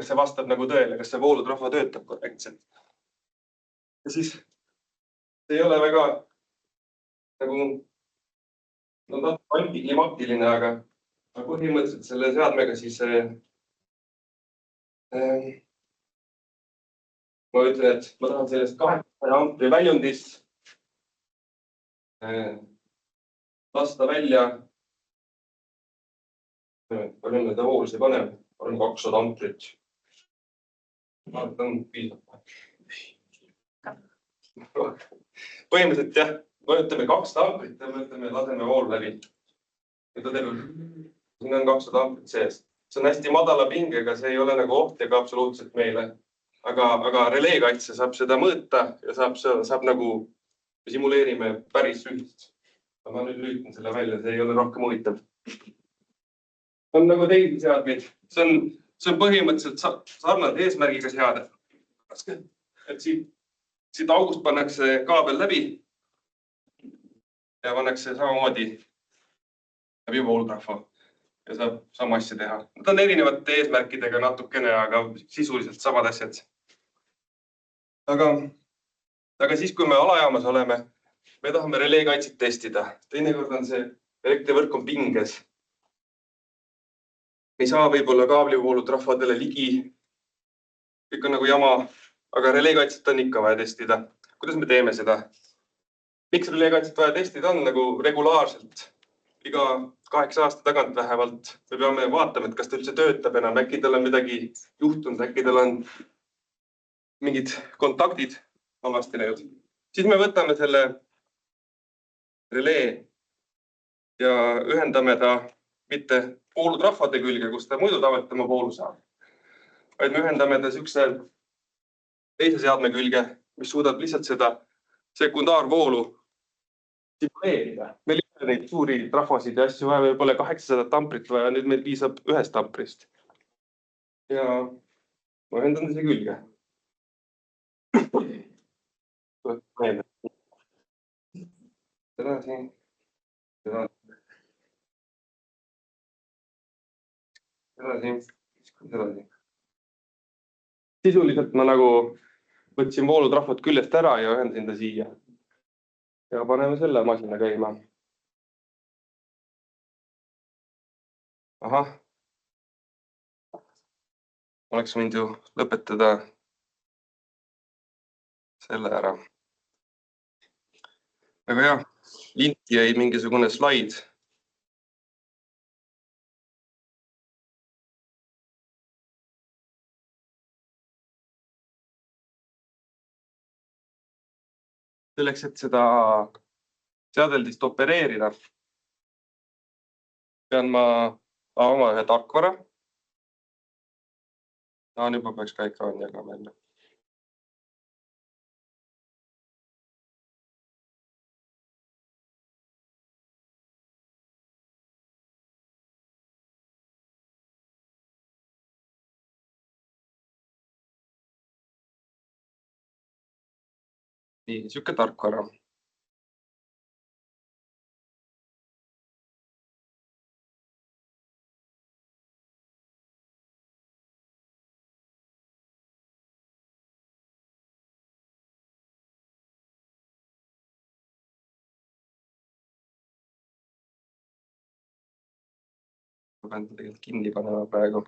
see vastab nagu tõele, kas see voolutrahva töötab korrektselt. Ja siis see ei ole väga nagu antiklimaktiline, aga põhimõtteliselt selle seadmega siis ma ütlen, et ma tahan sellest 800 ampri väljundist lasta välja. Palju me ta voolsi paneme? On 200 amprit. Põhimõtteliselt jah, mõõtame 200 amprit ja laseme voolu läbi. Siin on 200 amprit sees. See on hästi madala pingega, see ei ole nagu oht ega absoluutselt meile. Aga releekaitse saab seda mõõta ja saab nagu simuleerime päris ühist. Ma nüüd lülitan selle välja, see ei ole rohkem huvitav. On nagu teisi seadmeid. See on põhimõtteliselt sarnase eesmärgiga seade. Et siit august pannakse kaabel läbi ja pannakse samamoodi läbi voolutrahva ja saab sama asja teha. Nad on erinevate eesmärkidega natukene, aga sisuliselt samad asjad. Aga siis, kui me alajaamas oleme, me tahame releekaitset testida. Teinekord on see elektrivõrk on pinges. Me ei saa võib-olla kaablivoolutrahvadele ligi. Kõik on nagu jama, aga releekaitset on ikka vaja testida. Kuidas me teeme seda? Miks releekaitset vaja testida on nagu regulaarselt? Iga 8 aasta tagant vähemalt me peame vaatama, et kas ta üldse töötab enam. Äkki tal on midagi juhtunud, äkki tal on mingid kontaktid halvasti läinud. Siis me võtame selle relee ja ühendame ta mitte voolutrahvade külge, kus ta muidu tavaliselt oma voolu saab, vaid me ühendame ta siukse teise seadme külge, mis suudab lihtsalt seda sekundaarvoolu simuleerida. Meil ei ole neid suuri trahvasid ja asju vaja, võib-olla 800 amprit vaja, nüüd meil piisab 1 amprist. Ja ma ühendan see külge. Edasi. sisuliselt ma nagu võtsin voolutrahvad küljest ära ja ühendasin ta siia. Ja paneme selle masina käima. Ahah. Oleks võinud ju lõpetada selle ära. Aga jah, linti jäi mingisugune slaid. Selleks, et seda seadeldist opereerida, pean ma avama ühe tarkvara. Nüüd ma peaks ka ekraani jagama enne. Nii, siuke tarkvara. Ma pean tegelikult kinni panema praegu.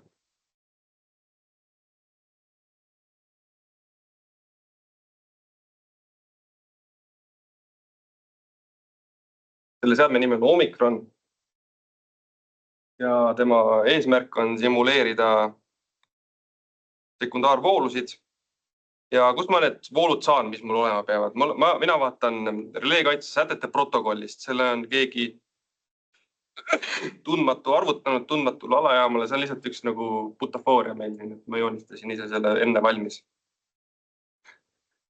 Selle seadme nimi on Omicron ja tema eesmärk on simuleerida sekundaarvoolusid. Ja kus ma need voolud saan, mis mul olema peavad? Mina vaatan releekaitse sätete protokollist. Selle on keegi tundmatu arvutanud tundmatul alajaamale. See on lihtsalt üks nagu butafooria meil. Ma joonistasin ise selle enne valmis.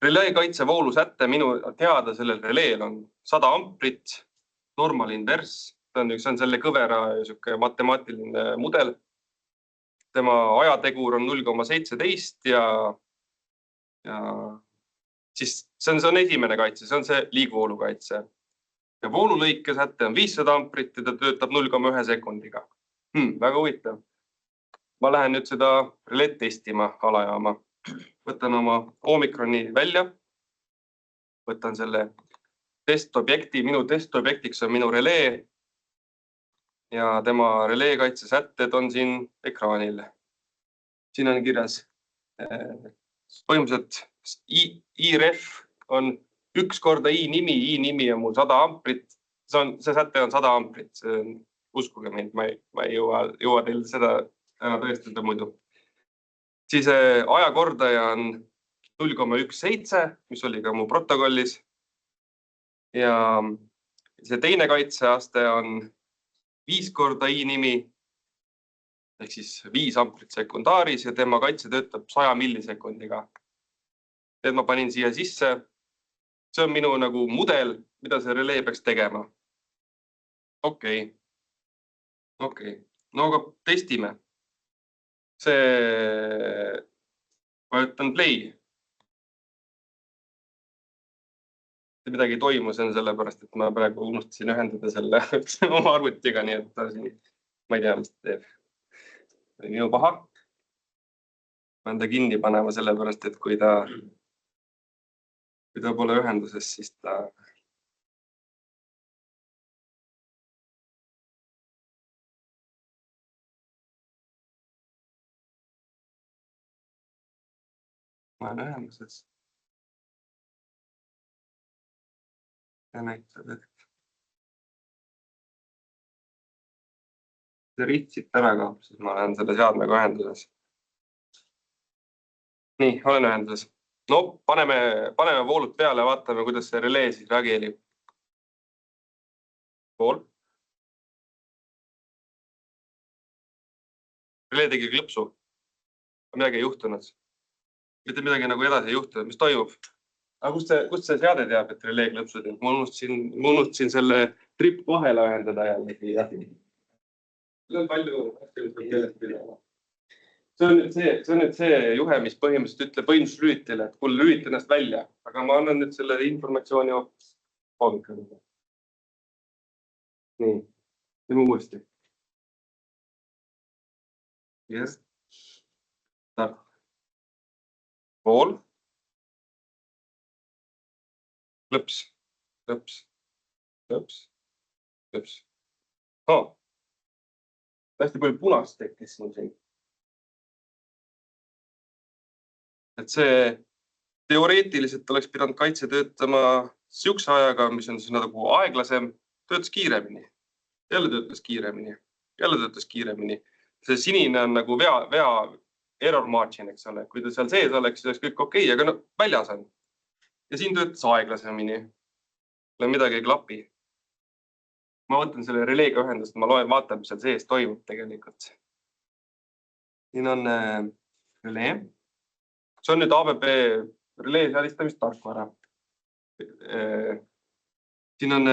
Releekaitse voolu sätte minu teada sellel releel on 100 amprit, normal inverse. See on selle kõvera matemaatiline mudel. Tema ajategur on 0,17 ja siis see on esimene kaitse, see on see liigvoolukaitse. Ja voolulõike säte on 500 amprit ja ta töötab 0,1 sekundiga. Väga huvitav. Ma lähen nüüd seda releed testima alajaama. Võtan oma Omicroni välja. Võtan selle testobjekti. Minu testobjektiks on minu relee. Ja tema releekaitse sätted on siin ekraanil. Siin on kirjas põhimõtteliselt IREF on 1 korda I nimi on mul 100 amprit. See säte on 100 amprit. Uskuge mind, ma ei jõua teil seda ära tõestada muidu. Siis ajakordaja on 0,17, mis oli ka mu protokollis. Ja see teine kaitseaste on 5 korda I nimi ehk siis 5 amprit sekundaaris ja tema kaitse töötab 100 millisekundiga. Need ma panin siia sisse. See on minu nagu mudel, mida see relee peaks tegema. Okei. No aga testime. Ma ütlen play. Midagi ei toimu, see on sellepärast, et ma praegu unustasin ühendada selle oma arvutiga, nii et ma ei tea, mis ta teeb. Minu paha. Ma pean ta kinni panema sellepärast, et kui ta pole ühenduses, siis ta ma olen ühenduses. Ja näitab, et see rihtsid ära ka, siis ma olen selle seadmega ühenduses. Nii, olen ühenduses. No, paneme voolud peale ja vaatame, kuidas see relee siis reageerib. Vool. Relee tegi klõpsu. Midagi ei juhtunud. Mitte midagi nagu edasi ei juhtunud. Mis toimub? Aga kust see seade teab, et relee klõpsu teeb? Ma unustasin selle trip vahele ühendada jällegi. See on palju asju, mis peab keelest pidama. See on nüüd see juhe, mis põhimõtteliselt ütleb võimsuslülitile, et kuule, lülita ennast välja. Aga ma annan nüüd selle informatsiooni hoopis. Nii, teeme uuesti. Yes. vool. Lõps, lõps, lõps, lõps. Hästi palju punast tekkis siin. Et see teoreetiliselt oleks pidanud kaitse töötama siukse ajaga, mis on siis nagu aeglasem, töötas kiiremini. Jälle töötas kiiremini. Jälle töötas kiiremini. See sinine on nagu vea error margin, eks ole. Kui ta seal sees oleks, siis oleks kõik okei, aga no väljas on. Ja siin töötas aeglasemini. Midagi ei klapi. Ma võtan selle releega ühendust, ma loen, vaatan, mis seal sees toimub tegelikult. Siin on relee. See on nüüd ABB relee seadistamistarkvara. Siin on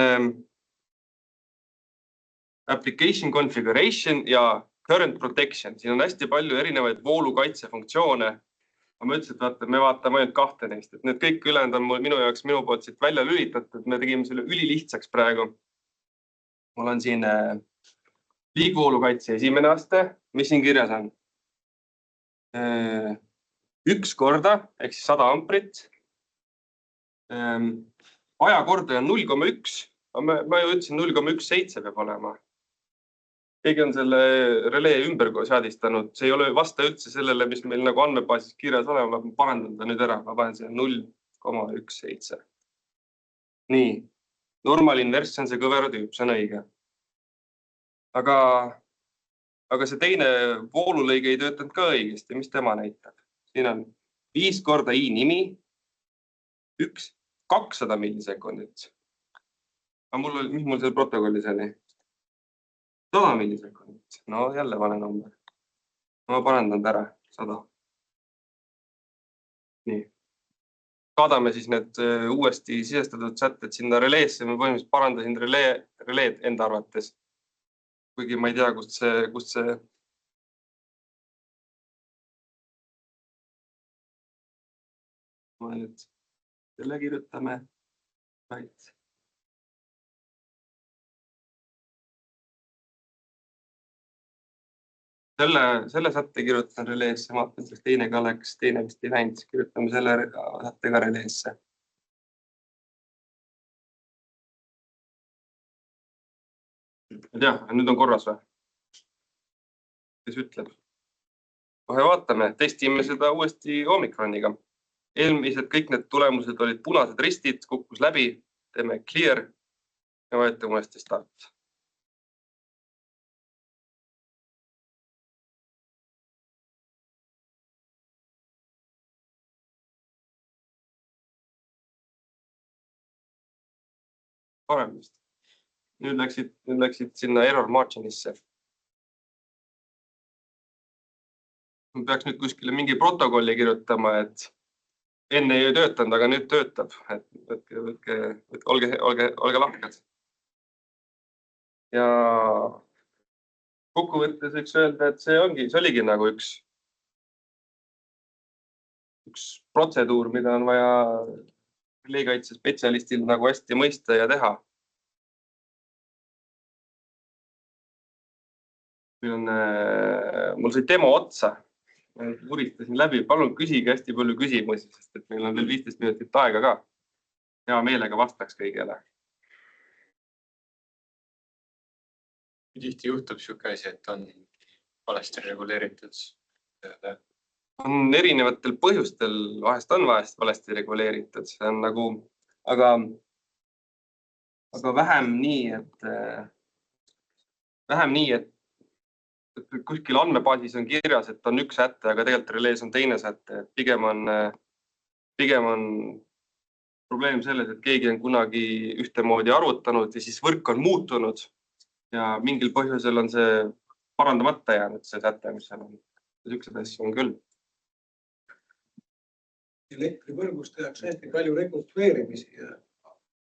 application configuration ja current protection. Siin on hästi palju erinevaid voolukaitsefunktsioone. Ma ütlesin, et me vaatame ainult 2 neist. Need kõik ülejäänud on minu jaoks minu poolt siit välja lülitatud. Me tegime selle ülilihtsaks praegu. Mul on siin liigvoolukaitse esimene aste. Mis siin kirjas on? 1 korda, ehk siis 100 amprit. Ajakordaja on 0,1. Ma ju ütlesin 0,17 peab olema. Keegi on selle relee ümber seadistanud. See ei ole vasta üldse sellele, mis meil nagu andmebaasis kirjas olema. Ma parandan ta nüüd ära. Ma panen selle 0,17. Nii. Normal inverse on see kõvera tüüp. See on õige. Aga see teine voolulõige ei töötanud ka õigesti. Mis tema näitab? Siin on 5 korda i nimi, 200 millisekundit. Mis mul seal protokollis oli? 100 millisekundit. No jälle vale number. Ma parandan ta ära. 100. Nii. Saadame siis need uuesti sisestatud sätted sinna releesse. Ma põhimõtteliselt parandasin releed enda arvates. Kuigi ma ei tea, kust see ma nüüd selle kirjutame. Right. Selle sätte kirjutan releesse. Ma vaatan, et teine ka läks, teine vist ei läinud. Kirjutame selle sätte ka releesse. Ei tea, nüüd on korras või? Kes ütleb? Kohe vaatame, testime seda uuesti Omikroniga. Eelmised kõik need tulemused olid punased ristid, kukkus läbi, teeme clear ja võetame uuesti start. Parem vist. Nüüd läksid sinna error marginisse. Ma peaks nüüd kuskile mingi protokolli kirjutama, et enne ei töötanud, aga nüüd töötab. Olge lahked. Ja kokkuvõttes võiks öelda, et see oligi nagu üks protseduur, mida on vaja releekaitse spetsialistil nagu hästi mõista ja teha. Mul sai demo otsa. Ma uristasin läbi. Palun küsige hästi palju küsimusi, sest et meil on veel 15 minutit aega ka. Hea meelega vastaks kõigele. Tihti juhtub siuke asi, et on valesti reguleeritud. On erinevatel põhjustel, vahest on valesti reguleeritud. See on nagu, aga vähem nii, et kuskil andmebaasis on kirjas, et on üks säte, aga tegelikult relees on teine säte. Pigem on probleem selles, et keegi on kunagi ühtemoodi arvutanud ja siis võrk on muutunud ja mingil põhjusel on see parandamata jäänud, see säte, mis seal on. Niisugused asju on küll. Elektrivõrgus tehakse hästi palju rekonstrueerimisi ja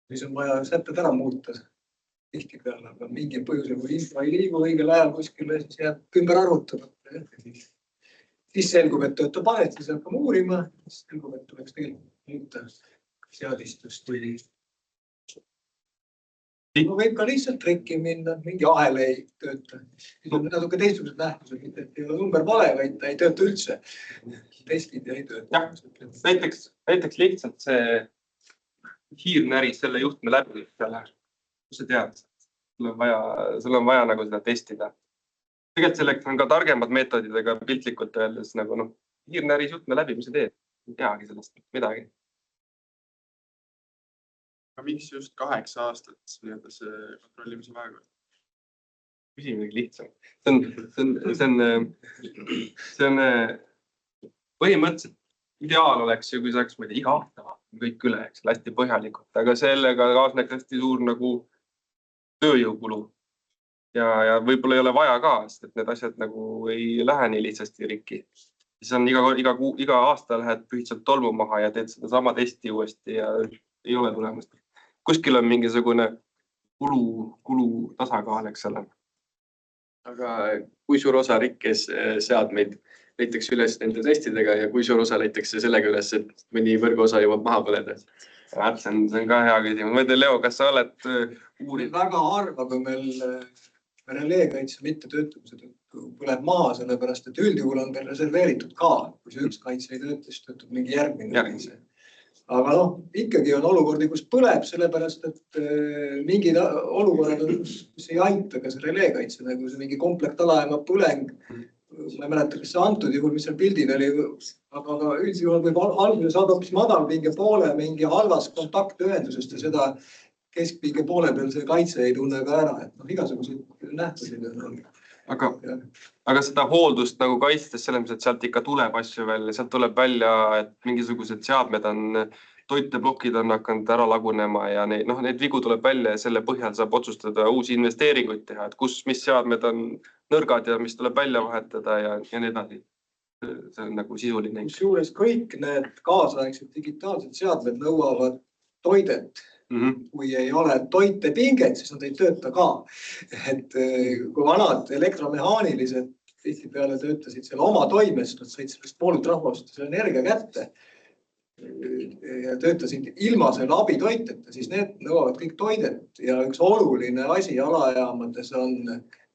mis on vaja sätted ära muuta tihti peale, aga mingi põhjusel, kui info ei liigu õigel ajal kuskile, siis jääb ümber arvutada. Siis selgub, et töötab valesti, siis hakkame uurima, siis selgub, et tuleks tegelikult muuta seadistust. võib ka lihtsalt trikki minna, mingi ahel ei tööta. Siis on natuke teistsugused nähtused, mitte et ei ole number vale, vaid ta ei tööta üldse. Testid ja ei tööta. Näiteks lihtsalt see hiir näris selle juhtme läbi selle. Kus sa tead? Sul on vaja nagu seda testida. Tegelikult selleks on ka targemad meetodid, aga piltlikult öeldes nagu hiir näris juhtme läbi, mis sa teed? Ei teagi sellest midagi. Aga miks just 8 aastat see kontrollimise vaega? Küsi midagi lihtsam. See on põhimõtteliselt ideaal oleks ju, kui saaks iga aasta kõik üle, eks, hästi põhjalikult, aga sellega kaasneks hästi suur nagu tööjõukulu. Ja võib-olla ei ole vaja ka, sest et need asjad nagu ei lähe nii lihtsasti rikki. Siis on iga aasta lähed pühitsad tolmu maha ja teed seda sama testi uuesti ja ei ole tulemust. Kuskil on mingisugune kulu tasakaal, eks ole. Aga kui suur osa rikkes seadmeid leitakse üles nende testidega ja kui suur osa leitakse sellega üles, et mõni võrguosa jõuab maha põleda? See on ka hea küsimus. Ma ei tea, Leo, kas sa oled uurinud? Väga harva, kui meil releekaitse mitte töötamise tõttu põleb maha, sellepärast et üldjuhul on veel reserveeritud ka. Kui see üks kaitse ei tööta, siis töötab mingi järgmine. Aga ikkagi on olukordi, kus põleb, sellepärast, et mingid olukorrad on, kus ei aita ka see releekaitse, nagu see mingi komplekt alajaama põleng. Ma ei mäleta, kas see antud juhul, mis seal pildil oli, aga üldjuhul võib alguses saada hoopis madalpinge poole mingi halvast kontaktühendusest ja seda keskpinge poole peal see kaitse ei tunne ka ära. Et igasuguseid nähtusid on. Aga seda hooldust nagu kaitstes selles, et sealt ikka tuleb asju välja, sealt tuleb välja, et mingisugused seadmed on, toiteblokid on hakanud ära lagunema ja neid vigu tuleb välja ja selle põhjal saab otsustada uusi investeeringuid teha, et mis seadmed on nõrgad ja mis tuleb välja vahetada ja nii edasi. See on nagu sisuline. Kusjuures kõik need kaasaegsed digitaalsed seadmed nõuavad toidet. Kui ei ole toitepinget, siis nad ei tööta ka. Et kui vanad elektromehaanilised tihtipeale töötasid seal oma toimes, nad said sellest poolelt rahvast energia kätte ja töötasid ilma selle abitoiteta, siis need nõuavad kõik toidet ja üks oluline asi alajaamades on,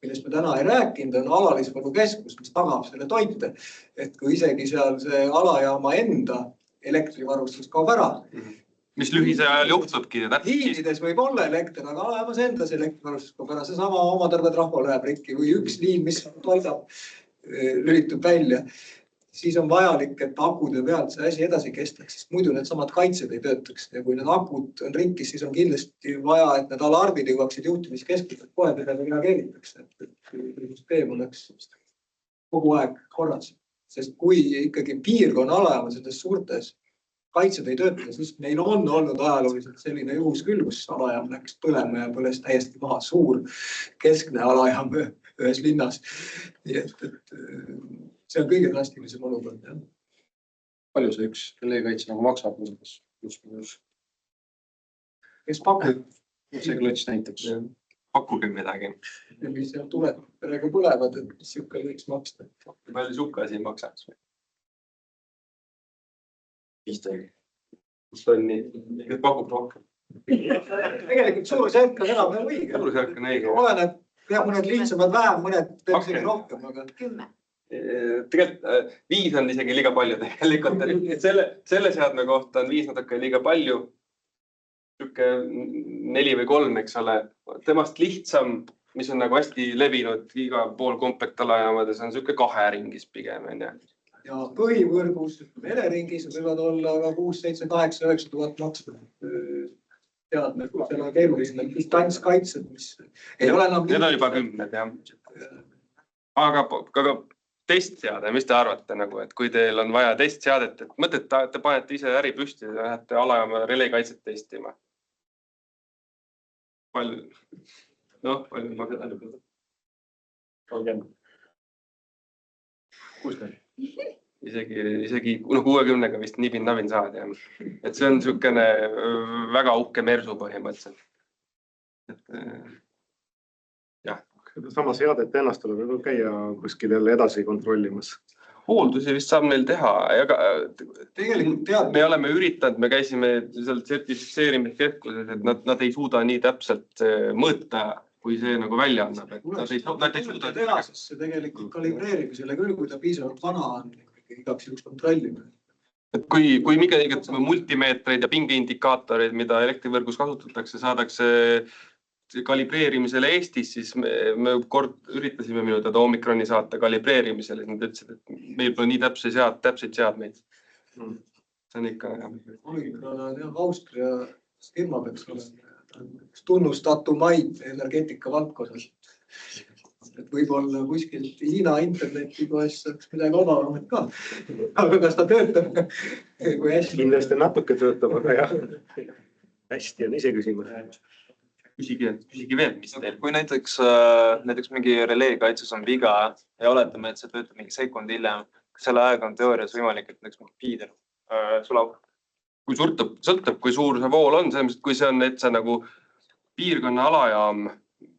millest me täna ei rääkinud, on alalisvarukeskus, mis tagab selle toite. Et kui isegi seal see alajaama enda elektrivarustus kaob ära, mis lühise ajal juhtubki. Liinides võib olla elekter, aga alajamas endas elektrivarustus kaob ära. Seesama oma terve trahvo läheb rikki või üks liin, mis toidab, lülitub välja. Siis on vajalik, et akude pealt see asi edasi kestaks, sest muidu need samad kaitsed ei töötaks. Ja kui need akud on rikkis, siis on kindlasti vaja, et need alarmid jõuaksid juhtimiskeskused kohe teda reageeritakse. Et süsteem oleks kogu aeg korras. Sest kui ikkagi piirkonna alajamas nendes suurtes kaitsed ei tööta, siis meil on olnud ajalooliselt selline juhus küll, kus alajaam läks põlema ja põles täiesti maha suur keskne alajaam ühes linnas. Nii et see on kõige drastilisem olukord. Palju see üks releekaitse nagu maksab? Kes pakub? See klõts näiteks. Pakkuge midagi. Mis seal tuleb perega põlevad, et mis siuke võiks maksta. Palju suhka asi maksaks? 5 tonni. Kes pakub rohkem? Tegelikult suurusjärk on enam õige. Suurusjärk on õige. Oleneb, mõned lihtsamad vähem, mõned peaks rohkem. 10. Tegelikult 5 on isegi liiga palju tegelikult. Selle seadme kohta on 5 natuke liiga palju. 4 või 3, eks ole. Temast lihtsam, mis on nagu hästi levinud iga pool komplektalajaamades, on siuke 2 ringis pigem. Ja põhivõrgus, mereringis võivad olla 6, 7, 8, 9 tuhat makstud seadmed, seal on keerulised distantskaitsed, mis ei ole enam... Need on juba 10, jah. Aga testseade, mis te arvate, et kui teil on vaja testseadet, et mõtet, te panete ise äri püsti ja lähete alajaama releekaitset testima? Palju? Palju maksad? 30. 60. Isegi 60-ga vist nibin-nabin saad. Et see on niisugune väga uhke mersu põhimõtteliselt. Sama seadet ennast tuleb käia kuskil jälle edasi kontrollimas. hooldusi vist saab neil teha, aga tegelikult me oleme üritanud, me käisime seal sertifitseerimiskeskuses, et nad ei suuda nii täpselt mõõta, kui see nagu välja annab. Nad ei suuda teha, sest see tegelikult kalibreerimisele küll, kui ta piisavalt vana on, igaks juhuks kontrollime. Et kui mingid multimeetreid ja pingeindikaatoreid, mida elektrivõrgus kasutatakse, saadakse kalibreerimisele Eestis, siis me kord üritasime minu teada Omikroni saata kalibreerimisele. Nad ütlesid, et meil pole nii täpseid seadmeid. See on ikka. Omikron on Austria firma peaks olema tunnustatumaid energeetika valdkonnas. Et võib-olla kuskilt Hiina internetipoes saaks midagi odavamat ka. Aga kas ta töötab? Kindlasti natuke töötab, aga jah. Hästi on ise küsimus. Küsigi veel, mis teil. Kui näiteks mingi releekaitses on viga ja oletame, et see töötab mingi sekund hiljem, kas selle aega on teoorias võimalik, et näiteks mingi piider sulab? Kui sõltub, kui suur see vool on, kui see on nagu piirkonna alajaam,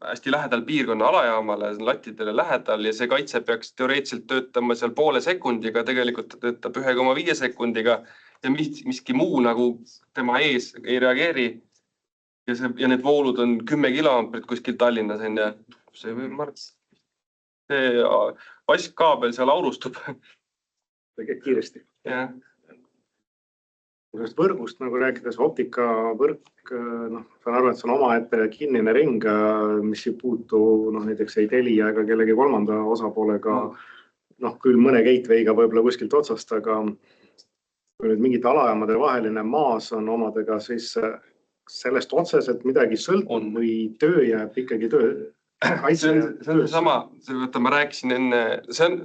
hästi lähedal piirkonna alajaamale, lattidele lähedal ja see kaitse peaks teoreetiliselt töötama seal poole sekundiga, tegelikult ta töötab 1,5 sekundiga ja miski muu nagu tema ees ei reageeri. Ja need voolud on 10 kiloamprit kuskil Tallinnas. See vaskkaabel seal aurustub. Tegelikult kiiresti. Ja. Võrgust nagu rääkides, optikavõrk, saan arvu, et see on omaette kinnine ring, mis ei puutu näiteks ei Telia ega kellegi kolmanda osapoolega, küll mõne gateway'ga võib-olla kuskilt otsast, aga kui nüüd mingite alajaamade vaheline maas on omadega, siis sellest otseselt midagi sõltub või töö jääb ikkagi töö. See on sama, ma rääkisin enne, see on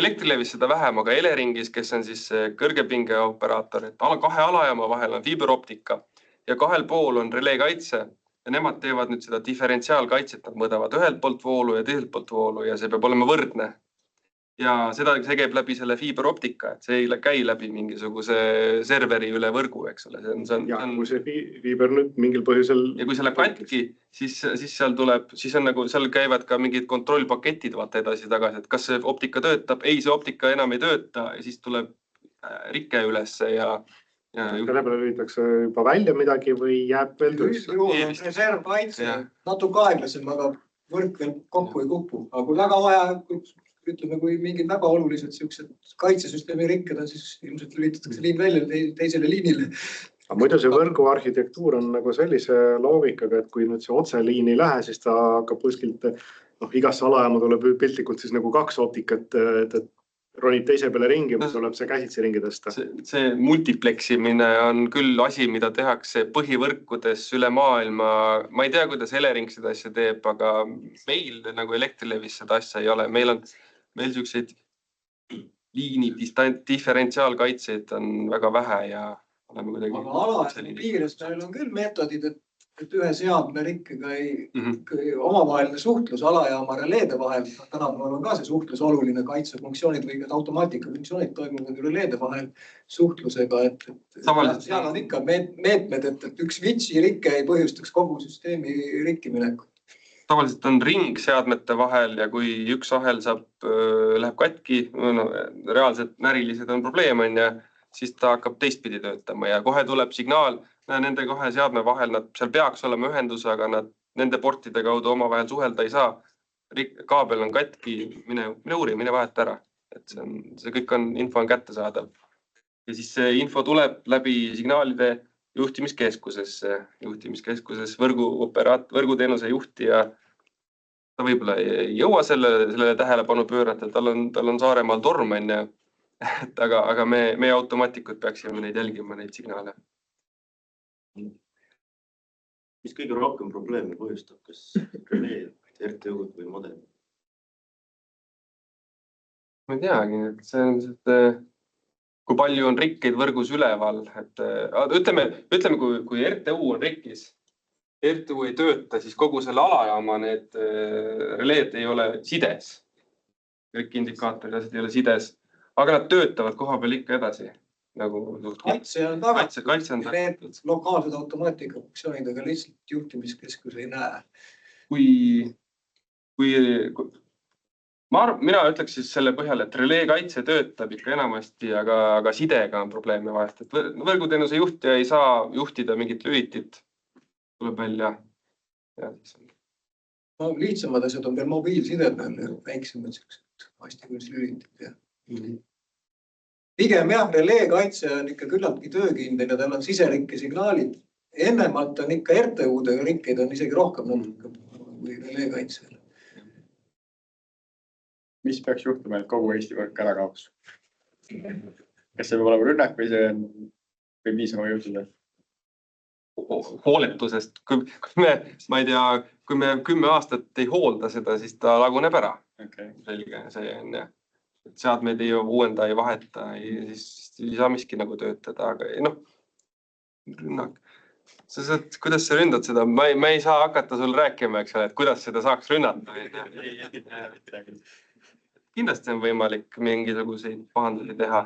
Elektrilevis seda vähem, aga Eleringis, kes on siis kõrgepinge operaator, et kahe alajaama vahel on fiiberoptika ja kahel pool on releekaitse ja nemad teevad nüüd seda diferentsiaalkaitset, nad mõõdavad ühelt poolt voolu ja teiselt poolt voolu ja see peab olema võrdne. Ja see käib läbi selle fiiberoptika, et see ei käi läbi mingisuguse serveri üle võrgu, eks ole. Ja kui see fiiber nüüd mingil põhjusel... Ja kui see läheb katki, siis seal käivad ka mingid kontrollpaketid vaata edasi-tagasi, et kas see optika töötab, ei see optika enam ei tööta ja siis tuleb rikke ülesse ja... Selle peale lülitakse juba välja midagi või jääb veel töösse? Reservkaitse, natuke aeglasem, aga võrk veel kokku ei kuku. Aga kui väga vaja... Ütleme, kui mingid väga olulised kaitsesüsteemi rikked on, siis ilmselt lülitatakse liin välja teisele liinile. Aga muidu see võrgu arhitektuur on nagu sellise loogikaga, et kui nüüd see otseliin ei lähe, siis ta hakkab kuskilt, igasse alajaama tuleb piltlikult siis nagu 2 optikat, et ronib teise peale ringi, või tuleb see käsitsi ringi tõsta. See multipleksimine on küll asi, mida tehakse põhivõrkudes üle maailma. Ma ei tea, kuidas Elering seda asja teeb, aga meil nagu Elektrilevis seda asja ei ole. Meil selliseid liini diferentsiaalkaitseid on väga vähe ja oleme kuidagi... Aga alajaama piires meil on küll meetodid, et ühe seadme rikkega omavaheline suhtlus alajaama releede vahel. Tänapäeval on ka see suhtlus oluline, kaitsefunktsioonid või automaatikafunktsioonid toimuvad releede vahel suhtlusega. Seal on ikka meetmed, et üks switchi rikke ei põhjustaks kogu süsteemi rikkiminekut. Tavaliselt on ring seadmete vahel ja kui üks ahel läheb katki, reaalselt närilised on probleem, siis ta hakkab teistpidi töötama ja kohe tuleb signaal, nende 2 seadme vahel, nad seal peaks olema ühendus, aga nad nende portide kaudu oma vahel suhelda ei saa. Kaabel on katki, mine uuri, mine vahet ära. Et see kõik info on kätte saadav. Ja siis see info tuleb läbi signaalide juhtimiskeskuses võrguteenuse juhti ja ta võib-olla ei jõua sellele tähelepanu pöörata, tal on Saaremaal torm, aga me automaatikud peaksime neid jälgima, neid signaale. Mis kõige rohkem probleeme põhjustab, kas relee, RTU-d või model? Ma ei teagi, et see on kui palju on rikkeid võrgus üleval. Ütleme, kui RTU on rikkis, RTU ei tööta, siis kogu selle alajaama need releed ei ole sides. Rikkiindikaatorid asjad ei ole sides, aga nad töötavad koha peal ikka edasi. Kaitse on tagatud, lokaalsed automaatikafunktsioonid, aga lihtsalt juhtimiskeskus ei näe. Kui Mina ütleks siis selle põhjal, et releekaitse töötab ikka enamasti, aga sidega on probleeme vahest. Et võrguteenuse juhtija ei saa juhtida mingit lülitit, tuleb välja. No, lihtsamad asjad on veel mobiilsided peal, väiksemad sellised vastikõis lülitid. Pigem jah, releekaitse on ikka küllaltki töökindel ja tal on siserikke signaalid. Ennemalt on ikka RTU-dega rikkeid on isegi rohkem kui releekaitsel. Mis peaks juhtuma, et kogu Eesti võrk ära kaoks? Kas see peab olema rünnak või see on või niisama juhtuda? Hooletusest. Kui ma ei tea, kui me 10 aastat ei hoolda seda, siis ta laguneb ära. Okay. Selge, see on jah. Seadmeid ei uuenda, ei vaheta, siis ei saa miski nagu töötada, aga rünnak. Kuidas sa ründad seda? Ma ei saa hakata sul rääkima, eks ole, et kuidas seda saaks rünnata. Kindlasti on võimalik mingisuguseid pahandusi teha.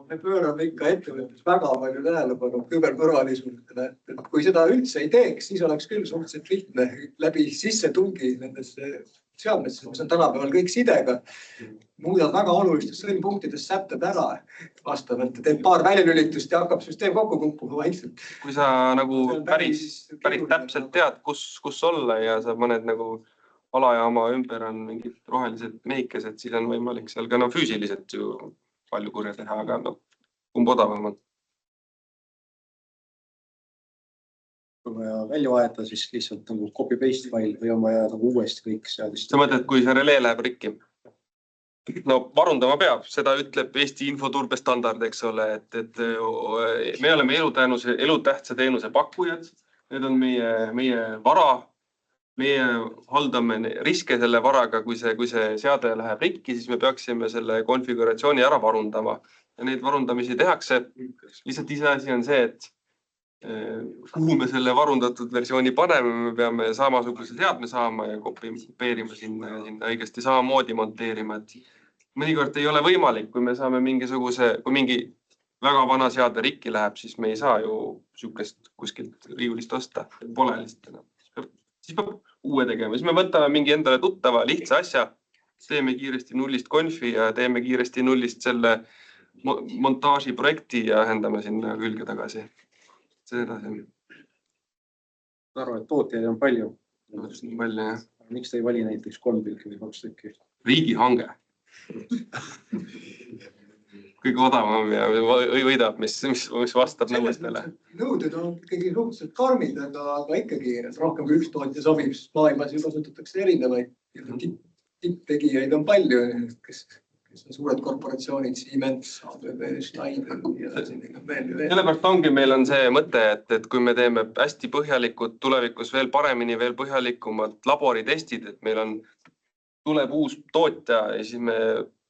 Me pöörame ikka ettevõttes väga palju tähelepanu küberturvalisusele. Kui seda üldse ei teeks, siis oleks küll suhteliselt lihtne läbi sissetungi nendesse seadmesse, mis on tänapäeval kõik sidega. Muudad väga olulistes sõlmpunktides sätted ära vastavalt. Teed paar väljalülitust ja hakkab süsteem kokku kukkuma vaikselt. Kui sa nagu päris täpselt tead, kus olla ja sa mõned nagu alajaama ümber on mingid rohelised mehikesed, siis on võimalik seal ka füüsiliselt ju palju kurja teha, aga kumb odavam on. Kui vaja välja vahetada, siis lihtsalt nagu copy-paste fail või on vaja nagu uuesti kõik seadist. Sa mõtled, kui see relee läheb rikki? Varundama peab, seda ütleb Eesti infoturbe standard, eks ole, et me oleme elutähtsa teenuse pakkujad, need on meie vara. Meie haldame riske selle varaga, kui see seade läheb rikki, siis me peaksime selle konfiguratsiooni ära varundama. Ja neid varundamisi tehakse. Lihtsalt iseasi on see, et kuhu me selle varundatud versiooni paneme, me peame samasuguse seadme saama ja kopeerima sinna õigesti samamoodi monteerima. Mõnikord ei ole võimalik, kui me saame kui mingi väga vana seade rikki läheb, siis me ei saa ju sihukest kuskilt riiulist osta. Pole lihtsalt. Siis peab uue tegema. Siis me võtame mingi endale tuttava lihtsa asja, teeme kiiresti nullist konfi ja teeme kiiresti nullist selle montaaži projekti ja ühendame sinna külge tagasi. See edasi. Ma arvan, et tootjaid on palju. Palju, jah. Miks te ei vali näiteks 3 tükki või 2 tükki? Riigihange. Kõige odavam ja võidab, mis vastab nõuetele. Nõuded on ikkagi suhteliselt karmid, aga ikkagi rohkem kui üks tootja sobib. Maailmas ju kasutatakse erinevaid tipptegijaid on palju, kes on suured korporatsioonid, Siemens, ABB, Schneider ja sellepärast ongi meil on see mõte, et kui me teeme hästi põhjalikud, tulevikus veel paremini, veel põhjalikumad laboritestid, et meil tuleb uus tootja ja siis me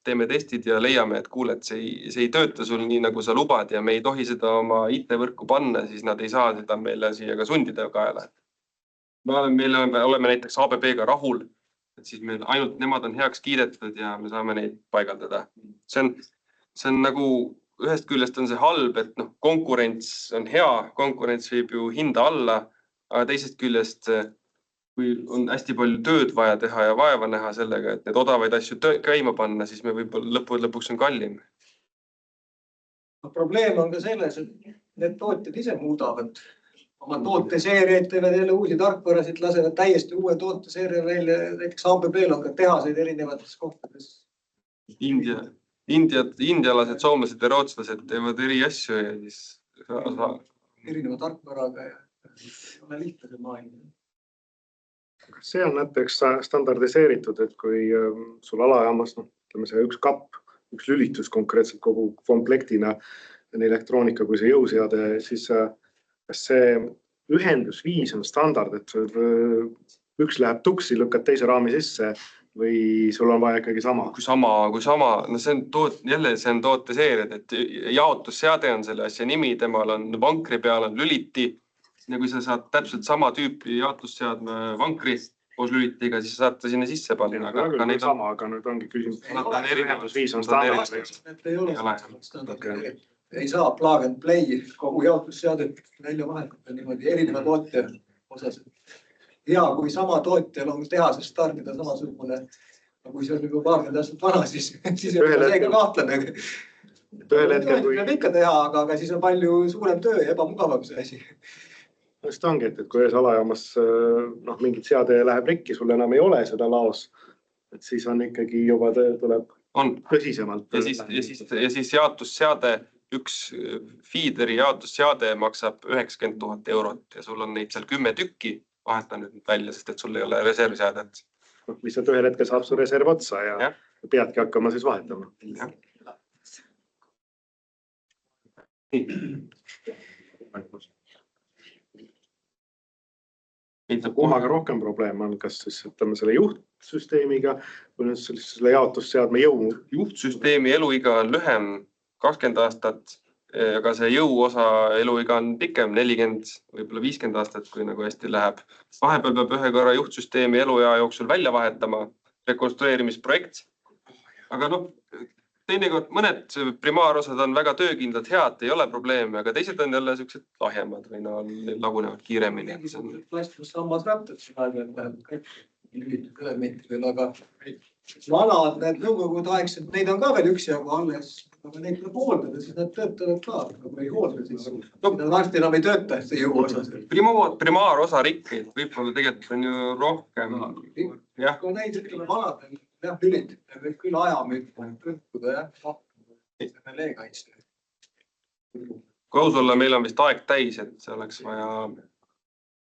teeme testid ja leiame, et kuule, et see ei tööta sul nii, nagu sa lubad ja me ei tohi seda oma IT-võrku panna, siis nad ei saa seda meile siia ka sundida kaela. Me oleme näiteks ABB-ga rahul, et siis meil ainult nemad on heaks kiidetud ja me saame neid paigaldada. See on nagu, ühest küljest on see halb, et konkurents on hea, konkurents viib ju hinda alla, aga teisest küljest kui on hästi palju tööd vaja teha ja vaeva näha sellega, et need odavaid asju käima panna, siis me võib-olla lõpuks on kallim. Probleem on ka selles, et need tootjad ise muudavad oma tooteseeriaid, teevad jälle uusi tarkvarasid, lasevad täiesti uue tooteseeria välja. Näiteks ABB-l on ka tehaseid erinevates kohtades. Indialased, soomlased ja rootslased teevad eri asju ja siis erineva tarkvaraga ja ei ole lihtne see maailm. See on näiteks standardiseeritud, et kui sul alajaamas, ütleme see üks kapp, üks lülitus konkreetselt kogu komplektina, nii elektroonika kui see jõuseade, siis kas see ühendusviis on standard, et üks läheb tuksi, lükkad teise raami sisse või sul on vaja ikkagi sama? Kui sama, see on tooteseeriad, et jaotusseade on selle asja nimi, temal on vankri peal on lüliti. Ja kui sa saad täpselt sama tüüpi jaotusseadme vankri koos lülitiga, siis saad ta sinna sisse panna. Aga nüüd ongi küsimus. Ühendusviis on standard. Ei saa plug and play kogu jaotusseadet välja vahetada niimoodi erineva tootja osas. Ja kui sama tootjal on tehases stardida samasugune kui see on juba paarkümmend aastat vana, siis on Ühel see hetkel- ka kahtlane. ühel hetkel, kui Võib ikka teha, aga siis on palju suurem töö ja ebamugavam see asi. just ongi, et kui ühes alajaamas mingit seade läheb rikki, sul enam ei ole seda laos, et siis on ikkagi juba tuleb On. tõsisemalt. Ja siis jaotusseade, üks feederi jaotusseade maksab 90 000 eurot ja sul on neid seal 10 tükki, vaheta nüüd välja, sest et sul ei ole reservseadet. Lihtsalt ühel hetkel saab su reserv otsa ja peadki hakkama siis vahetama. Kummaga rohkem probleeme on, kas siis ütleme selle juhtsüsteemiga või nüüd selle jaotusseadme jõu. Juhtsüsteemi eluiga on lühem 20 aastat, aga see jõuosa eluiga on pikem 40, võib-olla 50 aastat, kui nagu hästi läheb. Vahepeal peab ühe korra juhtsüsteemi eluea jooksul välja vahetama, rekonstrueerimisprojekt. Aga teinekord mõned primaarosad on väga töökindlad, head, ei ole probleeme, aga teised on jälle sellised lahjemad või lagunevad kiiremini. Plastmassammas räptad siin aeg-ajalt läheb kõik elementidel, aga vanad need nõukogudeaegsed, neid on ka veel üksjagu alles, aga neid tuleb hooldada, siis nad töötavad ka, aga ei hoolda siis. Nad varsti enam ei tööta, see jõuosas. Primaarosa rikkeid võib-olla tegelikult on ju rohkem. Aga neid ütleme vanadel, lülid, võib küll ajama kõrkuda, releekaitse. Kui aus olla, meil on vist aeg täis, et see oleks vaja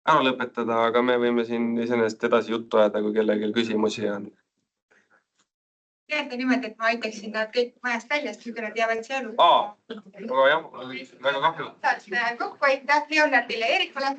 ära lõpetada, aga me võime siin iseenesest edasi juttu ajada, kui kellelgi küsimusi on. Teate nimelt, et ma aitaksin nad kõik majast väljast, kui nad jäävad seal. Aga jah, väga kahju. Kokku aitäh Leonardile ja Erikule.